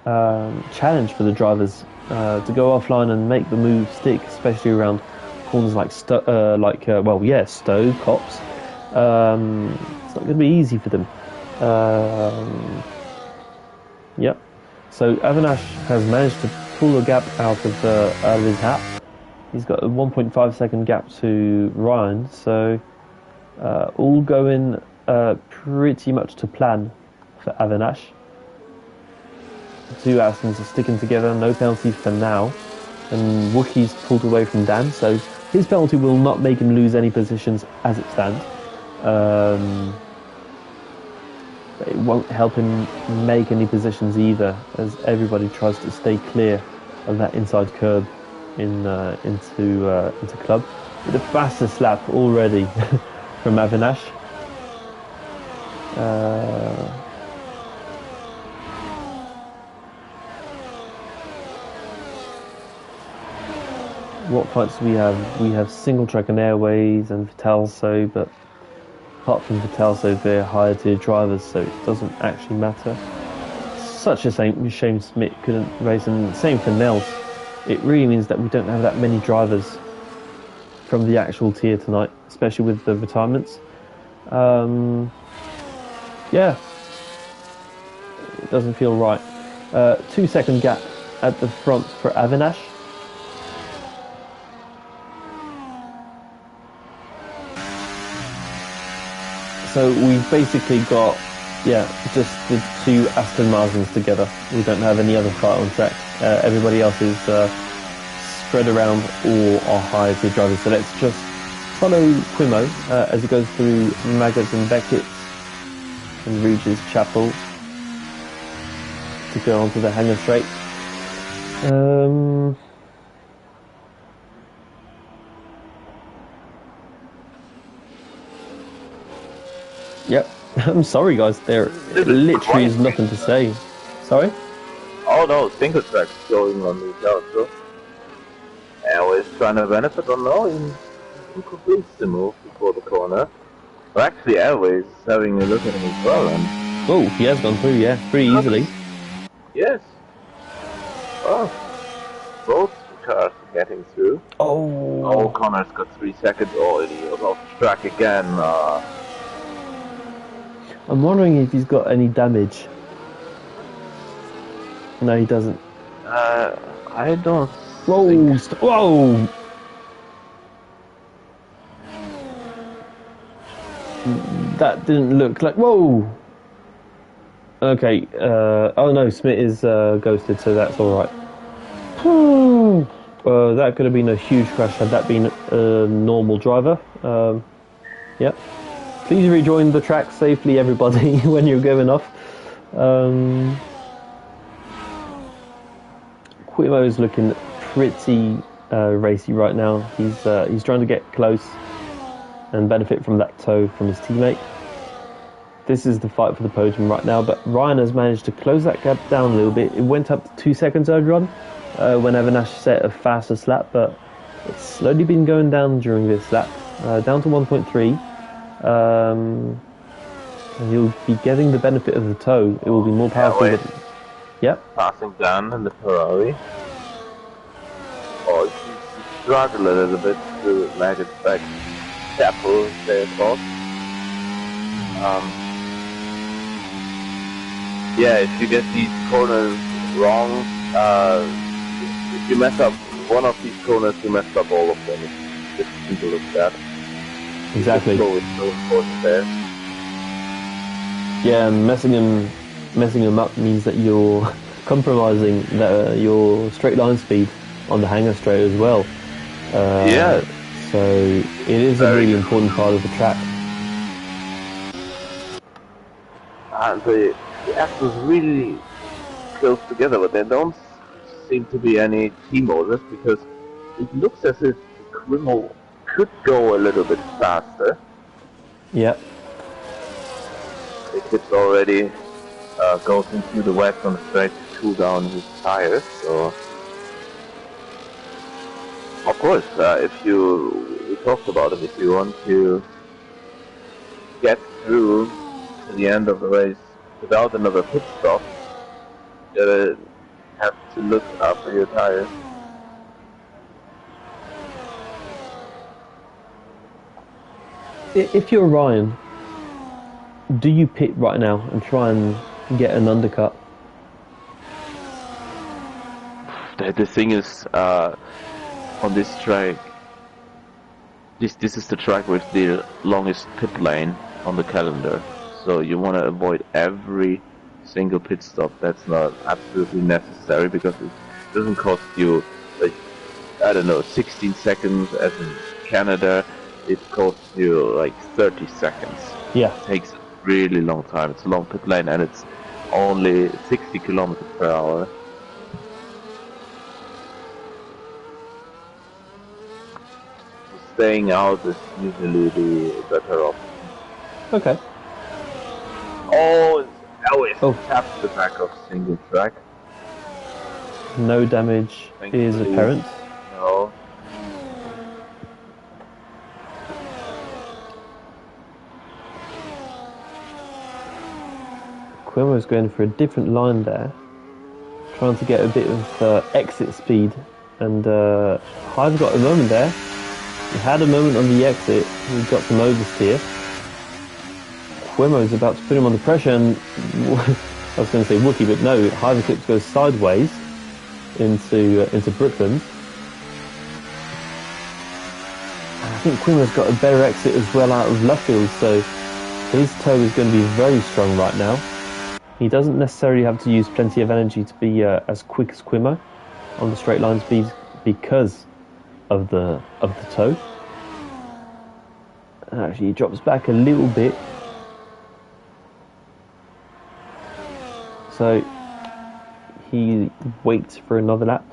challenge for the drivers to go offline and make the move stick, especially around corners like Stowe, Cops. It's not going to be easy for them. Yep. So Avinash has managed to pull a gap out of his hat. He's got a 1.5 second gap to Ryan. So all going pretty much to plan for Avinash. The two Astons are sticking together. No penalties for now. And Wookie's pulled away from Dan. So his penalty will not make him lose any positions as it stands. But it won't help him make any positions either, as everybody tries to stay clear of that inside curb into club. With a fastest lap already from Avinash. What fights do we have? We have Single Track and Airways and Vitalso, but apart from Vitalso, they're higher tier drivers, so it doesn't actually matter. Such a shame Smith couldn't race, and same for Nels. It really means that we don't have that many drivers from the actual tier tonight, especially with the retirements. Yeah, it doesn't feel right. 2 second gap at the front for Avinash. So we've basically got, just the two Aston Martins together. We don't have any other fight on track. Everybody else is spread around or are higher tier drivers. So let's just follow Quimo as he goes through Maggots and Beckett and reaches Chapel to go onto the Hangar Straight. Yep. I'm sorry, guys. There literally is nothing to say. Sorry? Oh no, Single Track's going on the also. Airways trying to benefit or no? He completes the move before the corner. But actually, Airways is having a look at him as well. And oh, he has gone through, yeah, pretty easily. Yes. Oh, both cars are getting through. Oh, Connor's got 3 seconds. Oh, he was off track again. I'm wondering if he's got any damage. No, he doesn't. I don't. Whoa! Whoa! That didn't look like. Whoa! Okay. Oh no, Smith is ghosted, so that's all right. That could have been a huge crash had that been a normal driver. Yep. Please rejoin the track safely, everybody, when you're going off. Quimo is looking pretty racy right now. He's trying to get close and benefit from that tow from his teammate. This is the fight for the podium right now, but Ryan has managed to close that gap down a little bit. It went up to 2 seconds earlier on when Avinash set a fastest lap, but it's slowly been going down during this lap, down to 1.3. And you'll be getting the benefit of the tow. It will be more powerful. Yep. Passing down in the Ferrari. Oh, he struggled a little bit to make it back. Careful, stay across. If you get these corners wrong, if you mess up one of these corners, you mess up all of them. It's simple as that. Exactly. So important there. Yeah, and messing them up means that you're compromising your straight line speed on the Hangar Straight as well. Yeah. So it is a Very really good. important part of the track. And the axles really close together, but there don't seem to be any team orders because it looks as if Crimmel could go a little bit faster. Yep. The kid's already goes into the wet on the straight to cool down his tires. So, of course, if we talked about it, if you want to get through to the end of the race without another pit stop, you gotta have to look after your tires. If you're Ryan, do you pit right now and try and get an undercut? The thing is, on this track, this is the track with the longest pit lane on the calendar. So you want to avoid every single pit stop. That's not absolutely necessary because it doesn't cost you, like, I don't know, 16 seconds as in Canada. It costs you like 30 seconds. Yeah. It takes a really long time. It's a long pit lane and it's only 60 kilometers per hour. Staying out is usually the better option. Okay. Oh, it's tapped the back of single track. No damage is apparent. No. Quimo's going for a different line there, trying to get a bit of exit speed, and Hive's got a moment there. He had a moment on the exit, he got some oversteer. Quimo's about to put him under pressure, and I was going to say Wookie, but no, Hive Eclipse goes sideways into Brooklands. I think Quimo's got a better exit as well out of Luffield, so his toe is going to be very strong right now. He doesn't necessarily have to use plenty of energy to be as quick as Quimo on the straight line speed because of the toe. And actually, he drops back a little bit. So he waits for another lap.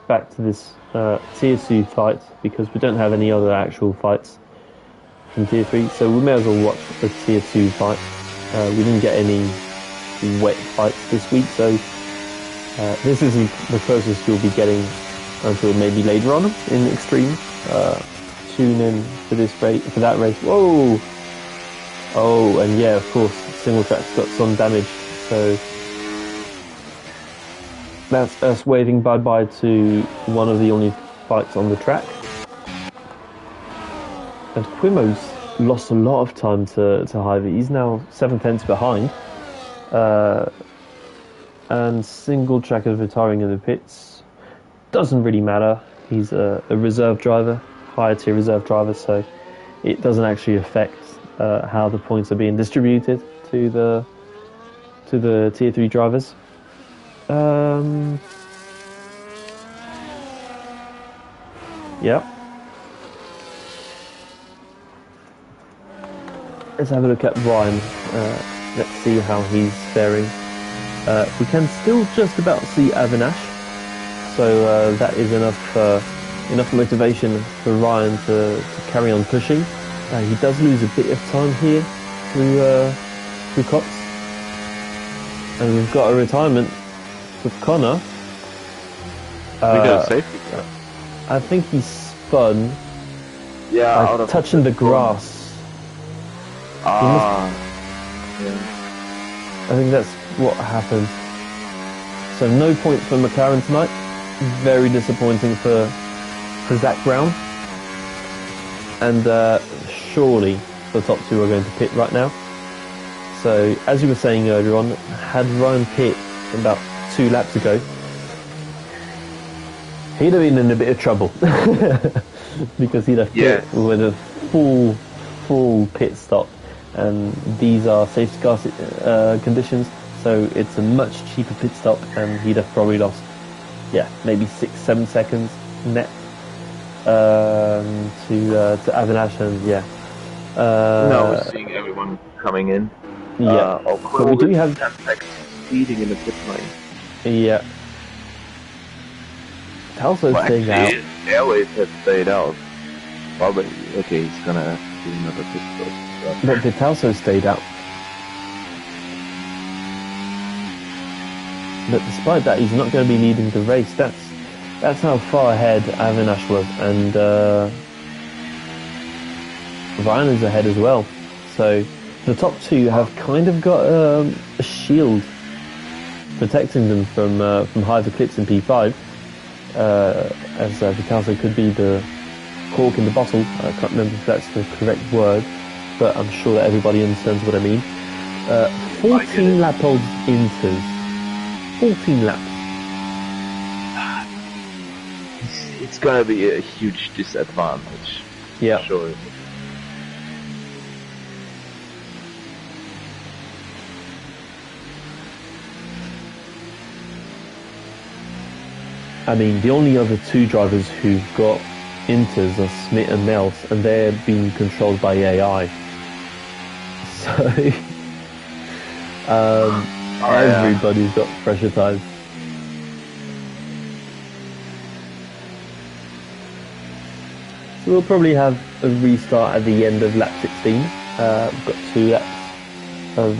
Back to this Tier 2 fight because we don't have any other actual fights from Tier 3, so we may as well watch the Tier 2 fight. We didn't get any wet fights this week, so this isn't the closest you'll be getting until maybe later on in Xtreme. Tune in for this race, for that race. Whoa! Oh, and yeah, of course, single track's got some damage, so that's us waving bye-bye to one of the only fights on the track. And Quimo's lost a lot of time to Hive. He's now 7/10 behind. And single track is retiring in the pits. Doesn't really matter. He's a reserve driver, higher tier reserve driver, so it doesn't actually affect how the points are being distributed to the Tier 3 drivers. Yeah. Let's have a look at Ryan. Let's see how he's faring. We can still just about see Avinash, so that is enough motivation for Ryan to carry on pushing. He does lose a bit of time here through Cox, and we've got a retirement with Connor. We got a safety car. I think he spun. Yeah, out of touching the grass. Yeah. I think that's what happened. So no points for McLaren tonight. Very disappointing for Zach Brown. And surely the top two are going to pit right now. So as you were saying earlier on, had Ryan pit about 2 laps ago, he'd have been in a bit of trouble. Because he'd have pit with a full pit stop. And these are safety car conditions, so it's a much cheaper pit stop, and he'd have probably lost yeah, maybe 6-7 seconds net to Avinash, and yeah. Now we're seeing everyone coming in. Yeah, but we do have 10 seconds speeding in the pit lane. Yeah. Talso staying out. Airways has stayed out. Probably, okay, he's gonna do another pit stop. But Vitalso stayed out. But despite that, he's not going to be leading the race. That's how far ahead Avinash was, and Ryan is ahead as well. So the top two have kind of got a shield protecting them from Hive Eclipse in P5, as Vitalso could be the cork in the bottle. I can't remember if that's the correct word, but I'm sure that everybody understands what I mean. 14 lap old Inters. 14 laps. It's gonna be a huge disadvantage. Yeah. Sure. I mean, the only other two drivers who've got Inters are Smith and Nels, and they're being controlled by AI. So, everybody's got pressure tires. So we'll probably have a restart at the end of lap 16. We've got 2 laps of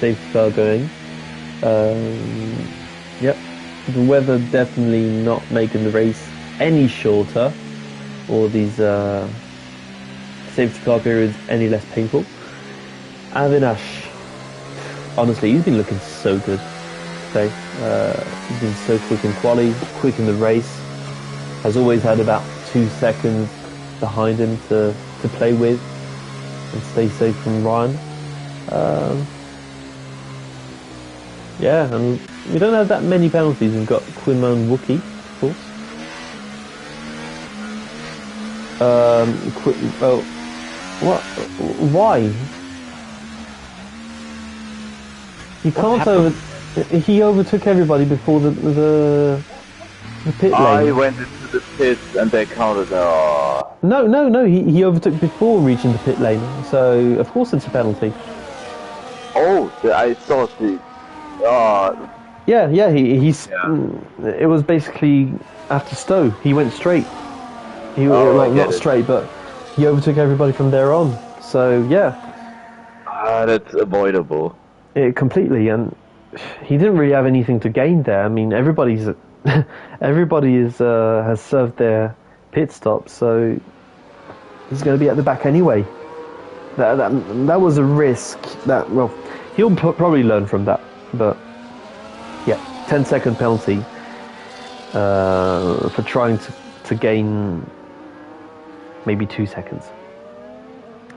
safety car going. Yep. The weather definitely not making the race any shorter, or these safety car periods any less painful. Avinash, honestly, he's been looking so good today. He's been so quick in quali, quick in the race. Has always had about 2 seconds behind him to play with and stay safe from Ryan. Yeah, and we don't have that many penalties. We've got Quinmon Wookie, of course. Well, what? Why? You can't He overtook everybody before the pit lane. I went into the pits and they counted. No. He overtook before reaching the pit lane. So of course it's a penalty. Oh, I thought the. Yeah. It was basically after Stowe. He went straight. Not straight, but he overtook everybody from there on. So yeah. That's avoidable. Completely, and he didn't really have anything to gain there. I mean, everybody has served their pit stop, so he's going to be at the back anyway. That was a risk. He'll probably learn from that. But yeah, 10-second penalty for trying to gain maybe 2 seconds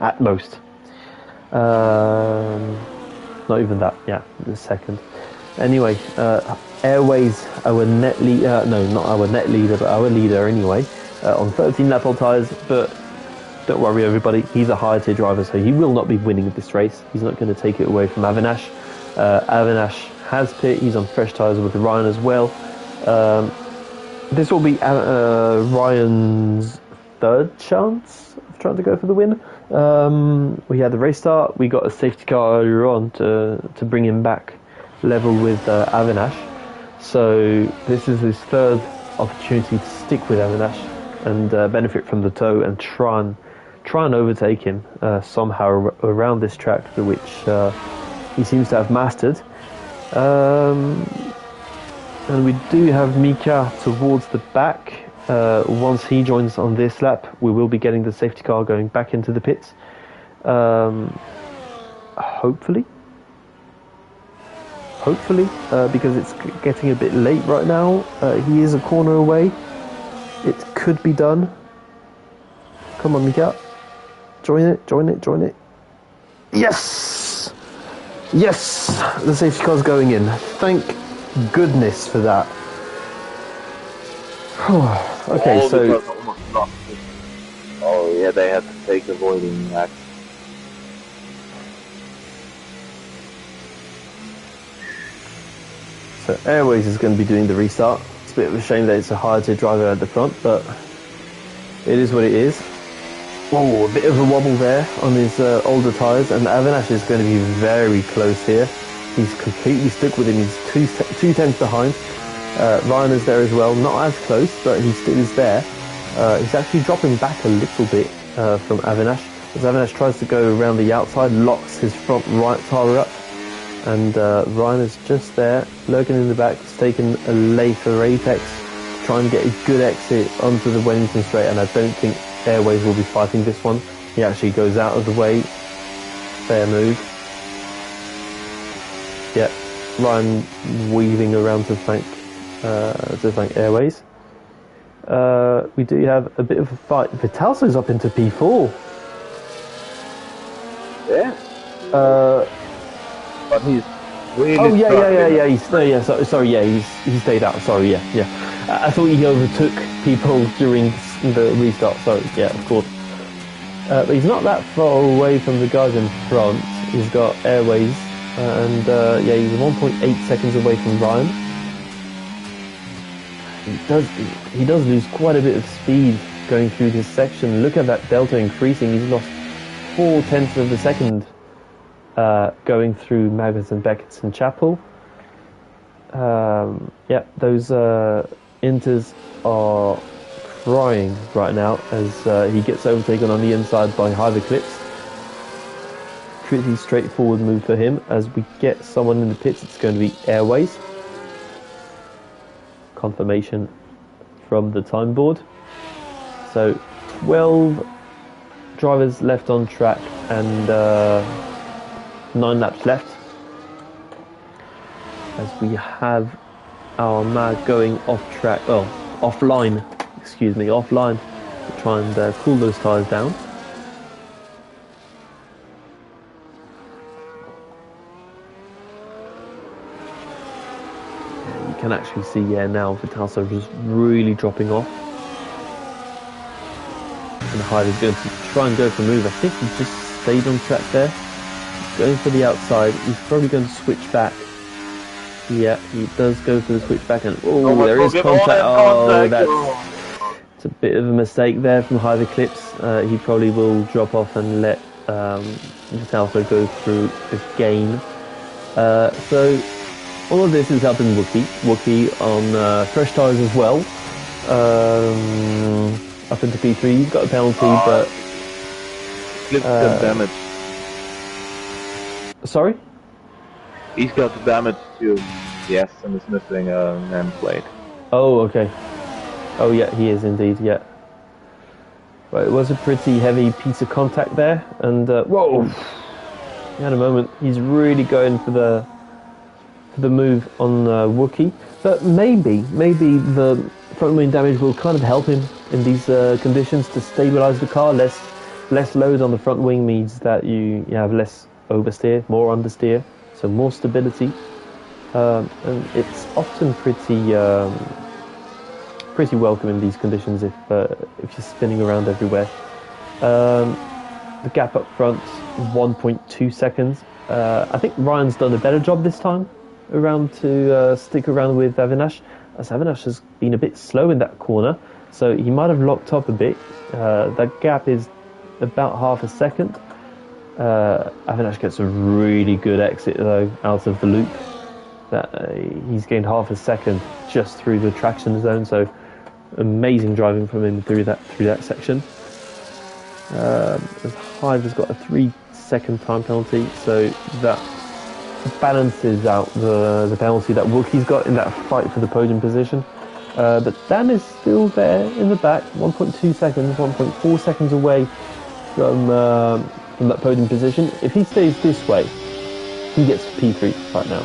at most. Not even that, yeah, a second. Anyway, Airways, our net leader, no, not our net leader, but our leader anyway, on 13 lap old tyres, but don't worry everybody, he's a higher tier driver, so he will not be winning this race. He's not going to take it away from Avinash. Avinash has pit, he's on fresh tyres with Ryan as well. This will be Ryan's third chance of trying to go for the win. We had the race start, we got a safety car earlier on to bring him back level with Avinash. So this is his third opportunity to stick with Avinash and benefit from the tow and try and overtake him somehow around this track, which he seems to have mastered. And we do have Mika towards the back. Once he joins on this lap, we will be getting the safety car going back into the pits. Hopefully, because it's getting a bit late right now. He is a corner away. It could be done. Come on, Mika. Join it. Yes! The safety car's going in. Thank goodness for that. Okay, so... Oh yeah, they had to take avoiding act. So Airways is going to be doing the restart. It's a bit of a shame that it's a hard to driver at the front, but it is what it is. Oh, a bit of a wobble there on his older tyres, and Avinash is going to be very close here. He's completely stuck with him. He's two tenths behind. Ryan is there as well, not as close, but he still is there. He's actually dropping back a little bit from Avinash. As Avinash tries to go around the outside, locks his front right tyre up, and Ryan is just there, lurking in the back. He's taking a later apex to try and get a good exit onto the Wellington straight, and I don't think Airways will be fighting this one. He actually goes out of the way. Fair move. Yeah, Ryan weaving around to flank Airways. We do have a bit of a fight. Vitalso's up into P4. Yeah. But he's really. Oh yeah. He stayed out. Sorry, yeah. I thought he overtook people during the restart. Sorry, yeah, of course. But he's not that far away from the guys in front. He's got Airways, and he's 1.8 seconds away from Ryan. He does lose quite a bit of speed going through this section. Look at that delta increasing. He's lost 0.4 of a second going through Magnus and Beckett's and Chapel. Those Inters are crying right now as he gets overtaken on the inside by Hive Eclipse. Pretty straightforward move for him. As we get someone in the pits, it's going to be Airways. Confirmation from the time board. So 12 drivers left on track and 9 laps left, as we have our mag going offline to try and cool those tyres down. You can actually see now Vitalso is really dropping off, and Hyde is going to try and go for a move. I think he just stayed on track there. He's going for the outside. He's probably going to switch back. Yeah, he does go for the switch back, and there is contact. It's a bit of a mistake there from Hive Eclipse. He probably will drop off and let Vitalso go through again. So all of this is helping Wookie on fresh tyres as well. Up into P3, he's got a penalty, but Eclipse got damage. Sorry? He's got damage too. Yes, and is missing a nameplate. Oh, okay. Oh, yeah, he is indeed, yeah. Well, it was a pretty heavy piece of contact there, and whoa! He had a moment. He's really going for the move on Wookie, but maybe the front wing damage will kind of help him in these conditions to stabilize the car. Less load on the front wing means that you have less oversteer, more understeer, so more stability, and it's often pretty welcome in these conditions if you're spinning around everywhere. The gap up front, 1.2 seconds. I think Ryan's done a better job this time around to stick around with Avinash, as Avinash has been a bit slow in that corner, so he might have locked up a bit. That gap is about half a second. Avinash gets a really good exit though out of the loop. He's gained half a second just through the traction zone, so amazing driving from him through that section. Hive has got a 3-second time penalty, so that balances out the penalty that Wookie's got in that fight for the podium position. But Dan is still there in the back, 1.2 seconds, 1.4 seconds away from that podium position. If he stays this way, he gets P3 right now.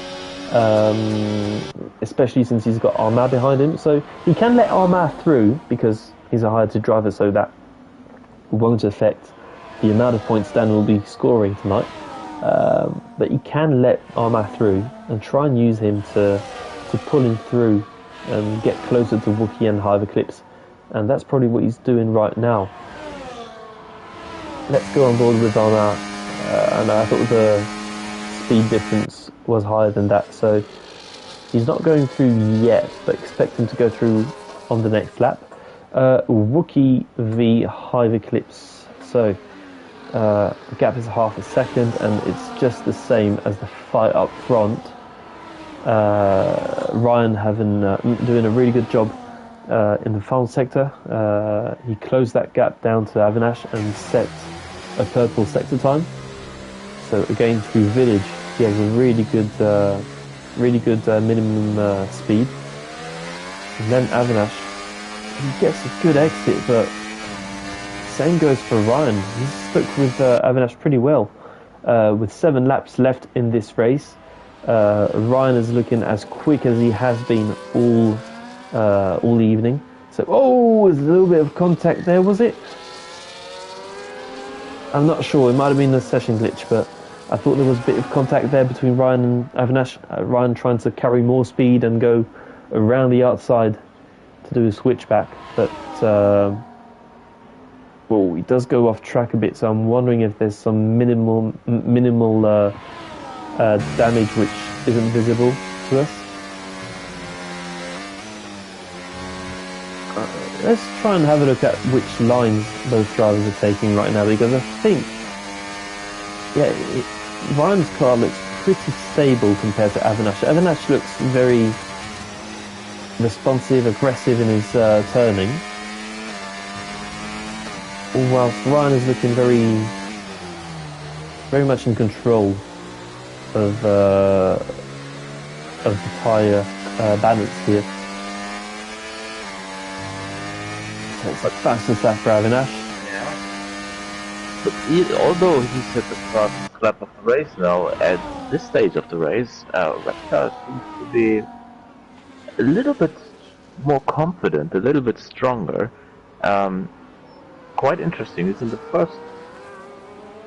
Especially since he's got Armagh behind him, so he can let Armagh through because he's a higher driver, so that won't affect the amount of points Dan will be scoring tonight. But he can let Armagh through and try and use him to pull him through and get closer to Wookie and Hive Eclipse, and that's probably what he's doing right now. Let's go on board with Armagh, and I thought the speed difference was higher than that, so He's not going through yet, but expect him to go through on the next lap. Wookie v Hive Eclipse. So the gap is half a second, and it's just the same as the fight up front. Ryan doing a really good job in the final sector. He closed that gap down to Avinash and set a purple sector time. So again, through Village, he has a really good minimum speed. And then Avinash, he gets a good exit, but same goes for Ryan. He's stuck with Avinash pretty well. With 7 laps left in this race, Ryan is looking as quick as he has been all the evening. So, there's a little bit of contact there, was it? I'm not sure. It might have been a session glitch, but I thought there was a bit of contact there between Ryan and Avinash. Ryan trying to carry more speed and go around the outside to do a switchback, but he does go off track a bit. So I'm wondering if there's some minimal damage which isn't visible to us. Let's try and have a look at which lines both drivers are taking right now, because I think, Ryan's car looks pretty stable compared to Avinash. Avinash looks very responsive, aggressive in his turning, whilst Ryan is looking very much in control of the tyre balance here. So it's like fastest lap for Avinash. Yeah. But although he's at the first lap of the race now, at this stage of the race, Redcar seems to be a little bit more confident, a little bit stronger. Quite interesting. It's in the first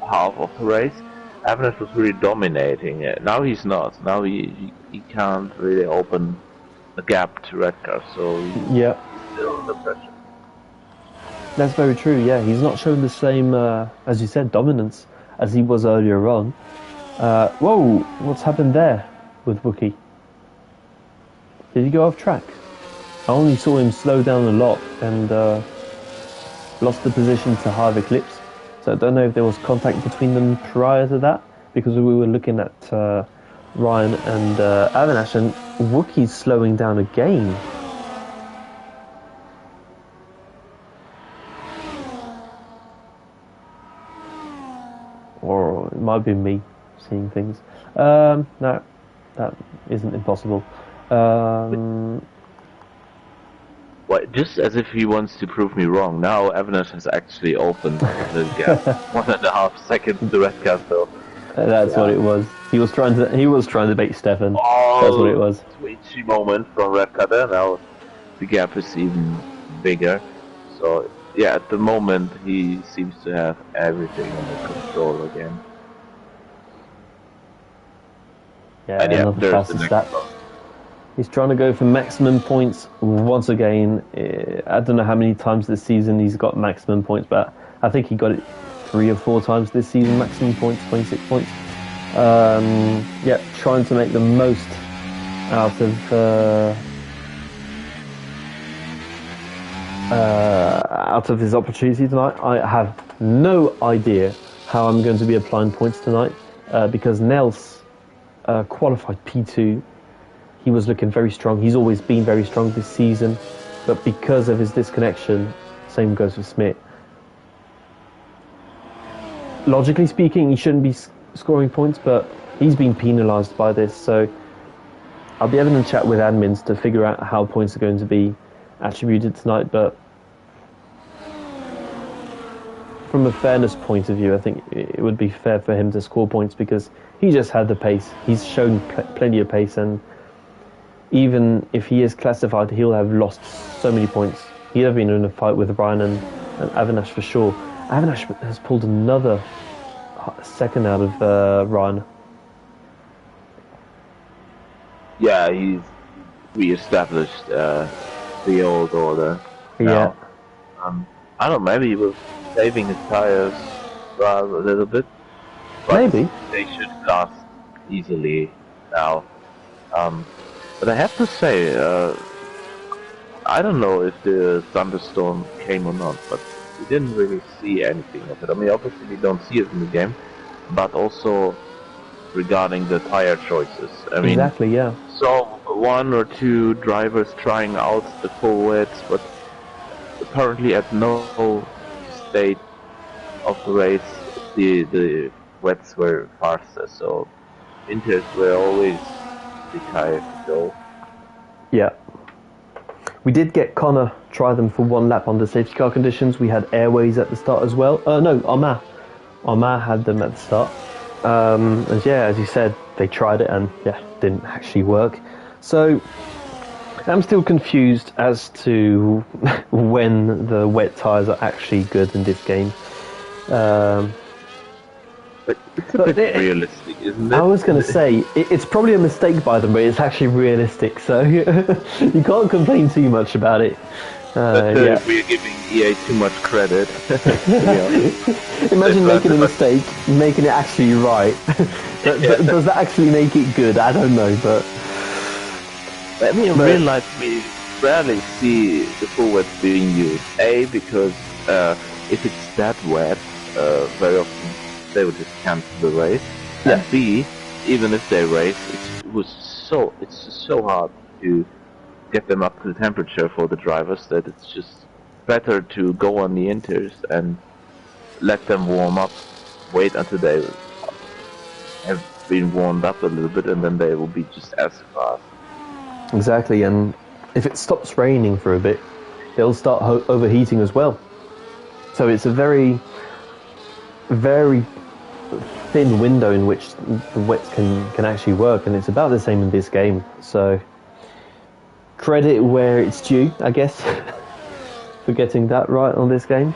half of the race. Avinash was really dominating. Now he's not. Now he can't really open the gap to Redcar, so he's still under pressure. That's very true, yeah. He's not shown the same, as you said, dominance as he was earlier on. What's happened there with Wookie? Did he go off track? I only saw him slow down a lot and lost the position to Hive Eclipse. So I don't know if there was contact between them prior to that, because we were looking at Ryan and Avinash, and Wookie's slowing down again. Or it might be me seeing things. No, that isn't impossible. Well, just as if he wants to prove me wrong, now Avinash has actually opened the gap 1.5 seconds to Redcar, so that's what it was. He was trying to bait Stefan. That's what it was. Twitchy moment from Redcar there. Now the gap is even bigger. So yeah, at the moment he seems to have everything under control again. Yeah, and not the fastest lap. He's trying to go for maximum points once again. I don't know how many times this season he's got maximum points, but I think he got it 3 or 4 times this season, maximum points, 26 points. Trying to make the most out of his opportunity tonight. I have no idea how I'm going to be applying points tonight, because Nels qualified P2. He was looking very strong. He's always been very strong this season, but because of his disconnection, same goes for Smith. Logically speaking, he shouldn't be scoring points, but he's been penalised by this, so I'll be having a chat with admins to figure out how points are going to be attributed tonight, but from a fairness point of view, I think it would be fair for him to score points because he just had the pace. He's shown plenty of pace, and even if he is classified, he'll have lost so many points. He'd have been in a fight with Ryan and Avinash for sure. Avinash has pulled another second out of Ryan. Yeah, he's re-established the old order. Now. Yeah. I don't know, maybe he was saving his tires a little bit. But maybe. They should last easily now. But I have to say, I don't know if the thunderstorm came or not, but we didn't really see anything of it. I mean, obviously we don't see it in the game, but also regarding the tire choices. I mean, Exactly, yeah. saw one or two drivers trying out the full wets, but apparently at no state of the race the wets were faster, so inters were always the tires to go. Yeah. We did get Connor try them for one lap under safety car conditions. We had airways at the start as well. No, Armand had them at the start. And yeah, as you said, they tried it and yeah, didn't actually work. So I'm still confused as to when the wet tyres are actually good in this game. But it's a bit realistic, isn't it? I was going to say, it's probably a mistake by them, but it's actually realistic, so you can't complain too much about it. Yeah. We're giving EA too much credit. Imagine making a mistake, making it actually right. Does that actually make it good? I don't know, but... I mean, in real life, we rarely see the full wet being used. A, because if it's that wet, very often they would just cancel the race. Yeah. And B, even if they race, it's so hard to get them up to the temperature for the drivers that it's just better to go on the inters and let them warm up, wait until they have been warmed up a little bit, and then they will be just as fast. Exactly, and if it stops raining for a bit, they'll start overheating as well. So it's a very, very thin window in which the wets can actually work, and it's about the same in this game. So credit where it's due, I guess, for getting that right on this game.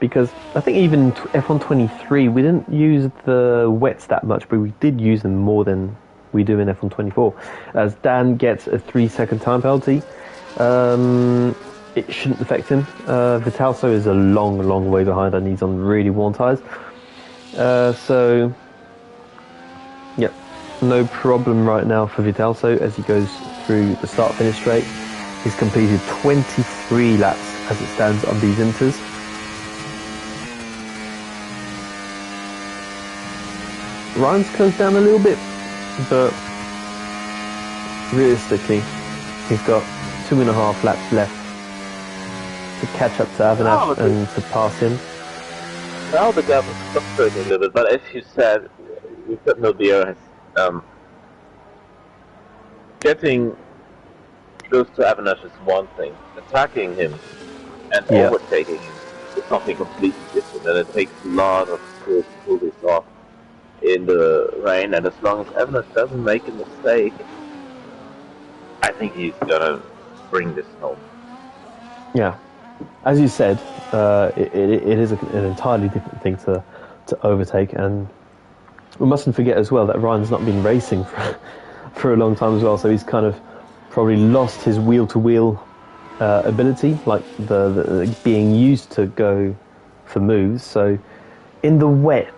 Because I think even F123, we didn't use the wets that much, but we did use them more than we do in F124. As Dan gets a 3-second time penalty, it shouldn't affect him. Vitalso is a long way behind and he's on really worn tyres. So, yeah, no problem right now for Vitalso as he goes through the start-finish straight. He's completed 23 laps as it stands on these inters. Ryan's closed down a little bit, but realistically, he's got 2.5 laps left to catch up to Avinash and to pass him. Now the gap is frustrating a little bit, but as you said no DRS. Getting close to Avinash is one thing. Attacking him and overtaking him is something completely different, and it takes a lot of skill to pull this off in the rain, and as long as Avinash doesn't make a mistake, I think he's gonna bring this home. Yeah, as you said, it is an entirely different thing to overtake, and we mustn't forget as well that Ryan's not been racing for a long time as well, so he's kind of probably lost his wheel-to-wheel ability, like the being used to go for moves. So in the wet,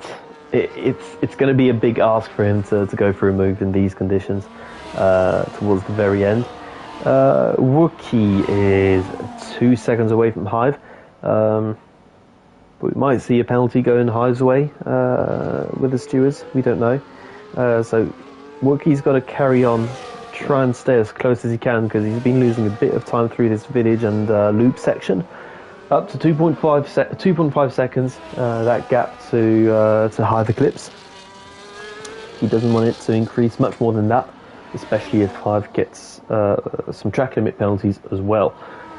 it's going to be a big ask for him to go for a move in these conditions towards the very end. Wookie is 2 seconds away from Hive. But we might see a penalty going Hive's way with the stewards. We don't know. So Wookie's got to carry on, try and stay as close as he can because he's been losing a bit of time through this village and loop section. Up to 2.5 seconds, that gap to Hive Eclipse. He doesn't want it to increase much more than that, especially if Hive gets some track limit penalties as well.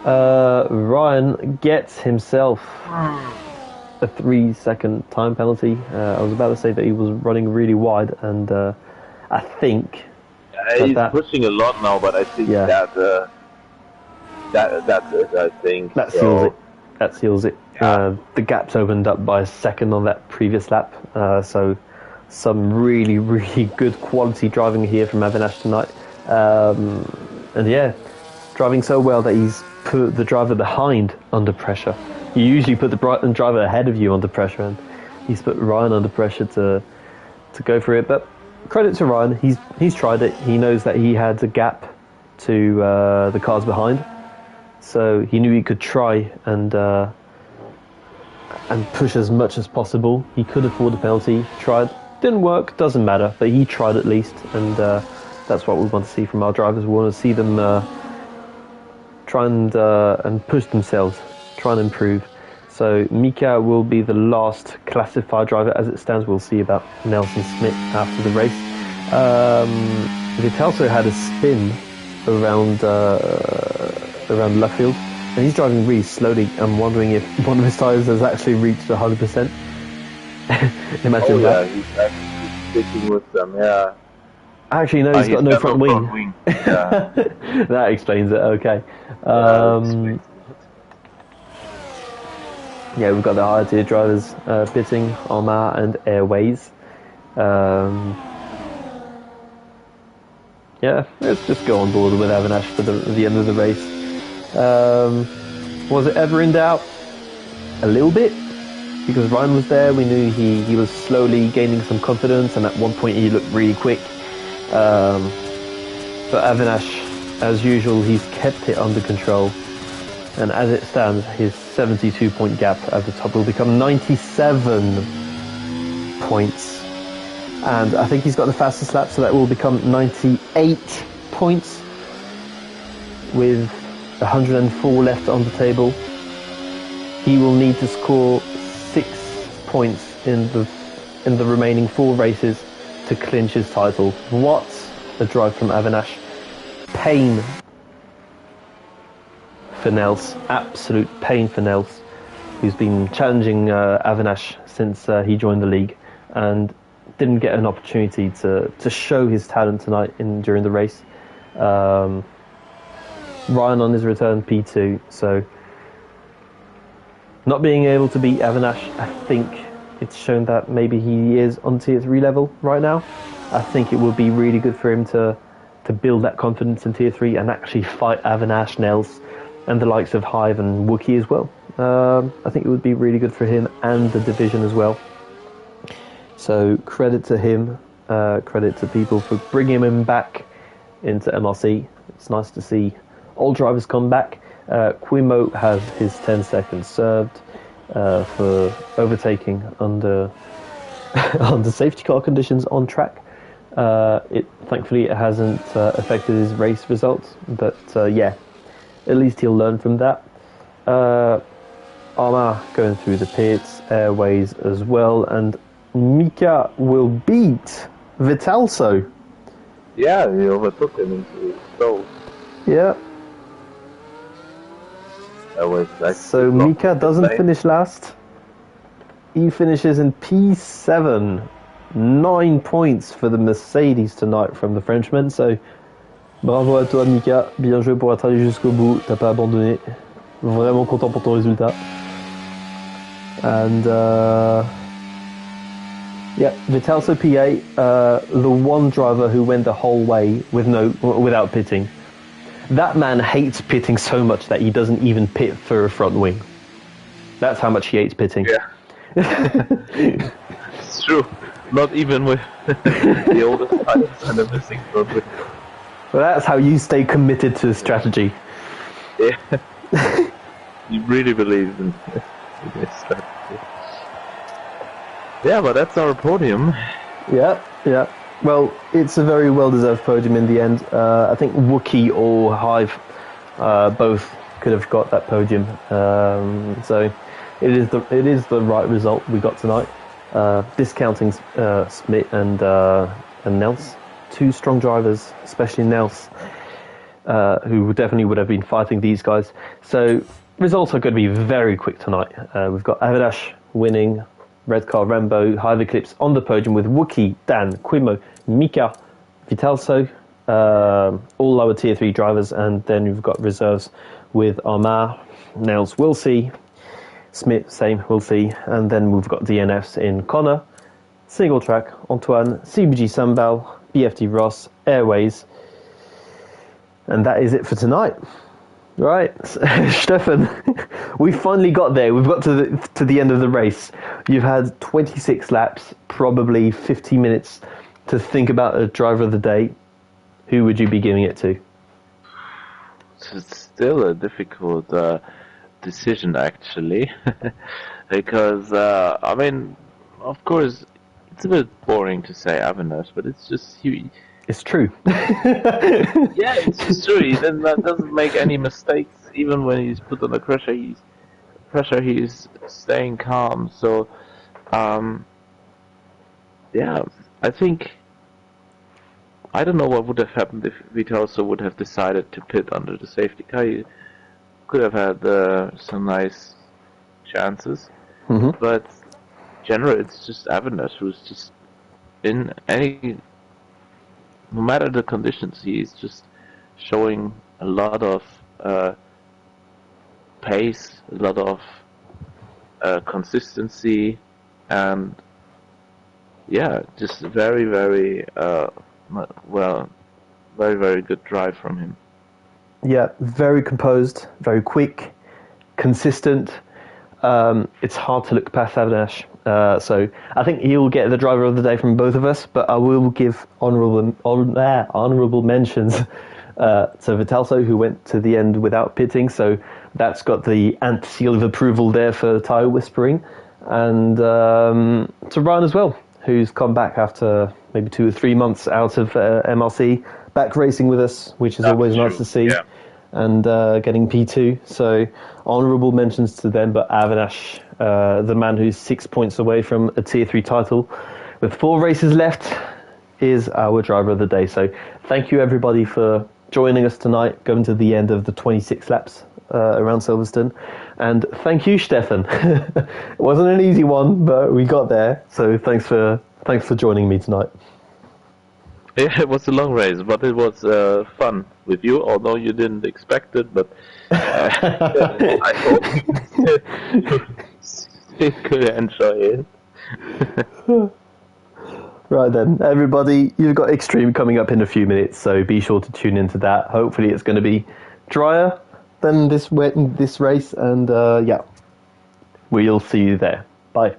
Ryan gets himself a 3-second time penalty. I was about to say that he was running really wide, and I think he's pushing a lot now, but I think that's it. I think that seals it. That seals it. Yeah. The gap's opened up by a second on that previous lap, so some really good quality driving here from Avinash tonight. And yeah, driving so well that he's put the driver behind under pressure. You usually put the driver ahead of you under pressure, and he's put Ryan under pressure to go for it. But credit to Ryan. He's tried it. He knows that he had a gap to the cars behind, so he knew he could try and push as much as possible. He could afford a penalty. Tried, didn't work. Doesn't matter. But he tried at least, and that's what we want to see from our drivers. We want to see them try and push themselves, try and improve. So Mika will be the last classified driver as it stands. We'll see about Nelson Smith after the race. Vitalso had a spin around Luffield, and he's driving really slowly. I'm wondering if one of his tyres has actually reached 100%. Imagine that. He's actually sticking with them, yeah. Actually, no, he's got no front wing. Yeah. That explains it, okay. Yeah, we've got the higher tier drivers pitting, Armar and Airways. Yeah, let's just go on board with Avinash for the end of the race. Was it ever in doubt? A little bit, because Ryan was there. We knew he was slowly gaining some confidence, and at one point he looked really quick. But Avinash, as usual, he's kept it under control. And as it stands, his 72-point gap at the top will become 97 points. And I think he's got the fastest lap, so that will become 98 points with 104 left on the table. He will need to score 6 points in the remaining 4 races to clinch his title. What a drive from Avinash. Pain for Nels, absolute pain for Nels, who's been challenging Avinash since he joined the league and didn't get an opportunity to show his talent tonight during the race. Ryan on his return P2, so not being able to beat Avinash, I think it's shown that maybe he is on tier 3 level right now. I think it would be really good for him to build that confidence in tier 3 and actually fight Avinash, Nels, and the likes of Hive and Wookie as well. I think it would be really good for him and the division as well. So credit to him, credit to people for bringing him back into MRC. It's nice to see old drivers come back. Quimo has his 10 seconds served for overtaking under safety car conditions on track. Thankfully it hasn't affected his race results, but yeah, at least he'll learn from that. Armar going through the pits, Airways as well, and Mika will beat Vitalso. Yeah, he overtook him into stalls. Yeah. So Mika doesn't finish last. He finishes in P7. 9 points for the Mercedes tonight from the Frenchman. So bravo à toi Mika, bien joué pour être allé jusqu'au bout, t'as pas abandonné. Vraiment content pour ton résultat. And yeah, Vitalso P8, the one driver who went the whole way without pitting. That man hates pitting so much that he doesn't even pit for a front wing. That's how much he hates pitting. Yeah. It's true. Not even with the oldest tires and everything. Well, that's how you stay committed to the strategy. Yeah. He really believes in this strategy. Yeah, but that's our podium. Yeah. Well, it's a very well-deserved podium in the end. I think Wookie or Hive both could have got that podium. So it is the right result we got tonight. Discounting Smith and Nels, 2 strong drivers, especially Nels, who definitely would have been fighting these guys. So results are going to be very quick tonight. We've got Avinash winning, Red Car Rambo, Hive Eclipse on the podium with Wookie, Dan, Quimo, Mika, Vitalso, all lower tier 3 drivers, and then we've got reserves with Armar, Nels, we'll see, Smith, same, we'll see, and then we've got DNFs in Connor, Single Track, Antoine, CBG Sambal, BFD Ross, Airways, and that is it for tonight. Right, Stefan, we finally got there. We've got to the end of the race. You've had 26 laps, probably 50 minutes to think about a driver of the day, who would you be giving it to? It's still a difficult decision, actually, because I mean, of course, it's a bit boring to say Avinash, but it's just It's true. yeah, it's just true. He doesn't make any mistakes, even when he's put under pressure. He's staying calm. So, yeah, I think I don't know what would have happened if Vitoso would have decided to pit under the safety car. He could have had some nice chances, but generally it's just Avinash who's just in any, no matter the conditions, he's just showing a lot of pace, a lot of consistency, and yeah, just very, very very, very good drive from him. Yeah, very composed, very quick, consistent. It's hard to look past Avinash. So I think he'll get the driver of the day from both of us, but I will give honourable mentions to Vitalso, who went to the end without pitting. So that's got the ant-seal of approval there for tyre whispering. And to Ryan as well, who's come back after maybe 2 or 3 months out of MRC, back racing with us, which is always nice to see. Yeah. And getting P2. So honourable mentions to them, but Avinash, the man who's 6 points away from a Tier 3 title, with 4 races left, is our driver of the day. So thank you everybody for joining us tonight, going to the end of the 26 laps around Silverstone. And thank you, Stefan. It wasn't an easy one, but we got there. So thanks for joining me tonight. Yeah, it was a long race, but it was fun with you, although you didn't expect it, but I hope you could enjoy it. Right then, everybody, you've got Xtreme coming up in a few minutes, so be sure to tune into that. Hopefully it's going to be drier than this race, and yeah, we'll see you there. Bye.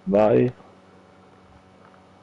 Bye.